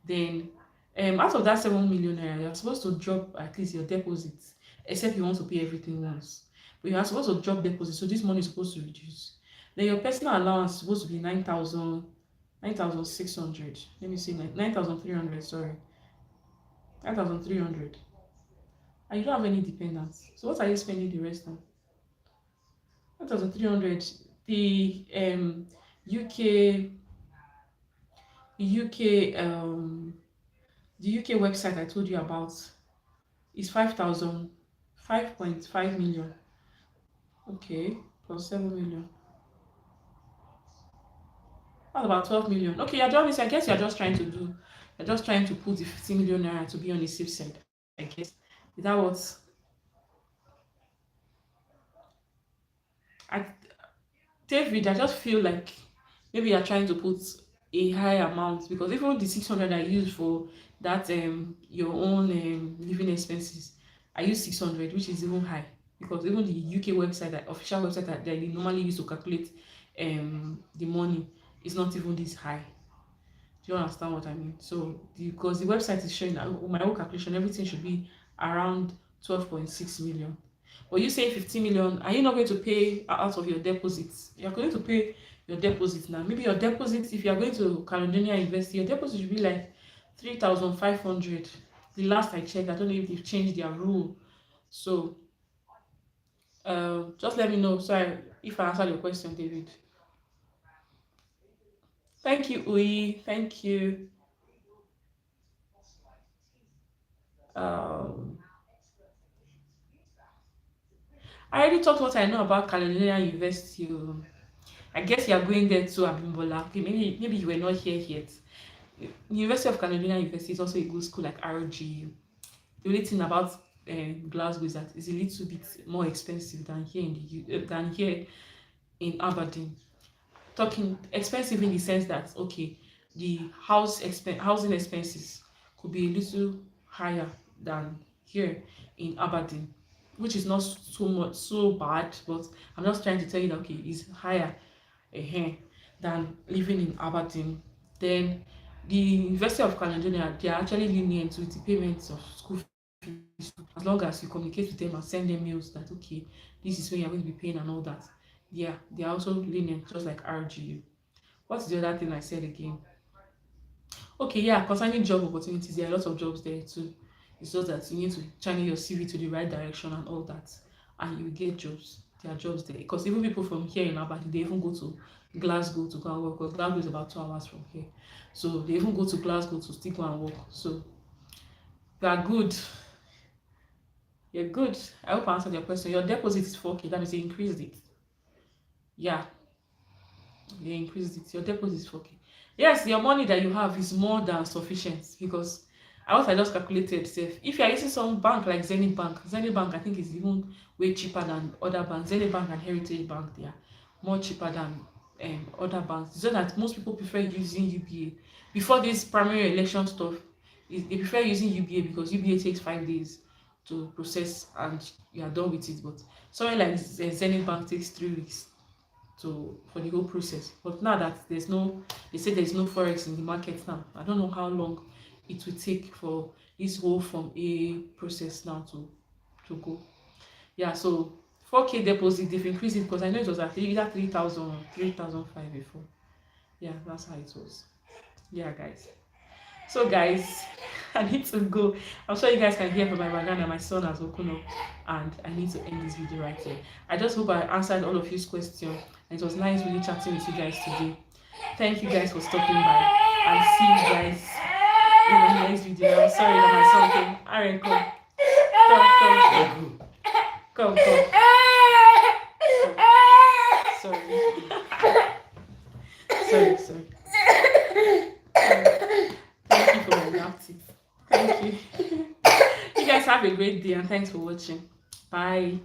Then out of that 7 million naira, you're supposed to drop at least your deposits, except you want to pay everything once. But you are supposed to drop deposits, so this money is supposed to reduce. Then your personal allowance is supposed to be 9,600. Let me see, 9,300, sorry. 9,300. And you don't have any dependents. So what are you spending the rest on? 9,300. The UK UK the UK website I told you about is 5,000, 5.5 million. Okay, plus 7 million. That's about 12 million. Okay, you're doing this. I guess you're just trying to put the 50 million naira to be on the safe side. I guess. Is that what I David, I just feel like maybe you're trying to put a high amount because even the 600 I use for that your own living expenses, I use 600, which is even high because even the UK website, that official website that they normally use to calculate the money is not even this high. Do you understand what I mean? So because the website is showing that with my own calculation, everything should be around 12.6 million. But you say 50 million, are you not going to pay out of your deposits? You're going to pay your deposit now. Maybe your deposit, if you're going to Caledonia University, your deposit should be like 3,500. The last I checked, I don't know if they've changed their rule. So just let me know. Sorry if I answered your question, David. Thank you, Uyi. Thank you. Um, I already talked what I know about Caledonia University. I guess you are going there too, Abimbola. Okay, maybe you were not here yet. University of Caledonia University is also a good school like RGU. The only thing about Glasgow is that it's a little bit more expensive than here than here in Aberdeen. Talking expensive in the sense that okay, the housing expenses could be a little higher than here in Aberdeen, which is not so bad, but I'm just trying to tell you that okay, it's higher than living in Aberdeen. Then the University of Caledonia, they are actually lenient with the payments of school fees as long as you communicate with them and send them mails that okay, this is when you're going to be paying and all that. Yeah, they are also lenient, just like RGU. What's the other thing I said again? Okay, yeah, concerning job opportunities, there are lots of jobs there too. It's just that you need to channel your CV to the right direction and all that, and you will get jobs. There are jobs there because even people from here in Aberdeen, they even go to Glasgow to go and work. Because Glasgow is about 2 hours from here, so they even go to Glasgow to still go and work. So you are good. You're good. I hope I answered your question. Your deposit is 4k. That means you increased it. Yeah, they increased it. Your deposit is 4k. Yes, your money that you have is more than sufficient because I just calculated safe. If you are using some bank like Zenith Bank I think is even way cheaper than other banks. Zenith Bank and Heritage Bank, they are more cheaper than other banks. So that most people prefer using UBA. Before this primary election stuff, they prefer using UBA because UBA takes 5 days to process and you are done with it. But somewhere like Zenith Bank takes 3 weeks for the whole process. But now that they say there's no forex in the market now. I don't know how long it will take for this whole Form A process now to go. Yeah, so 4K deposit, they've increased it because I know it was at either 3,000 or 3,500 before. Yeah, that's how it was. Yeah, guys. So guys, I need to go. I'm sure you guys can hear from my background that my son has woken up, and I need to end this video right here. I just hope I answered all of your questions, and it was nice really chatting with you guys today. Thank you guys for stopping by, and see you guys in my next video. I'm sorry that my son came. Aaron, come. Come, come, come. Sorry. Sorry. Thank you for my napkin. Thank you. You guys have a great day and thanks for watching. Bye.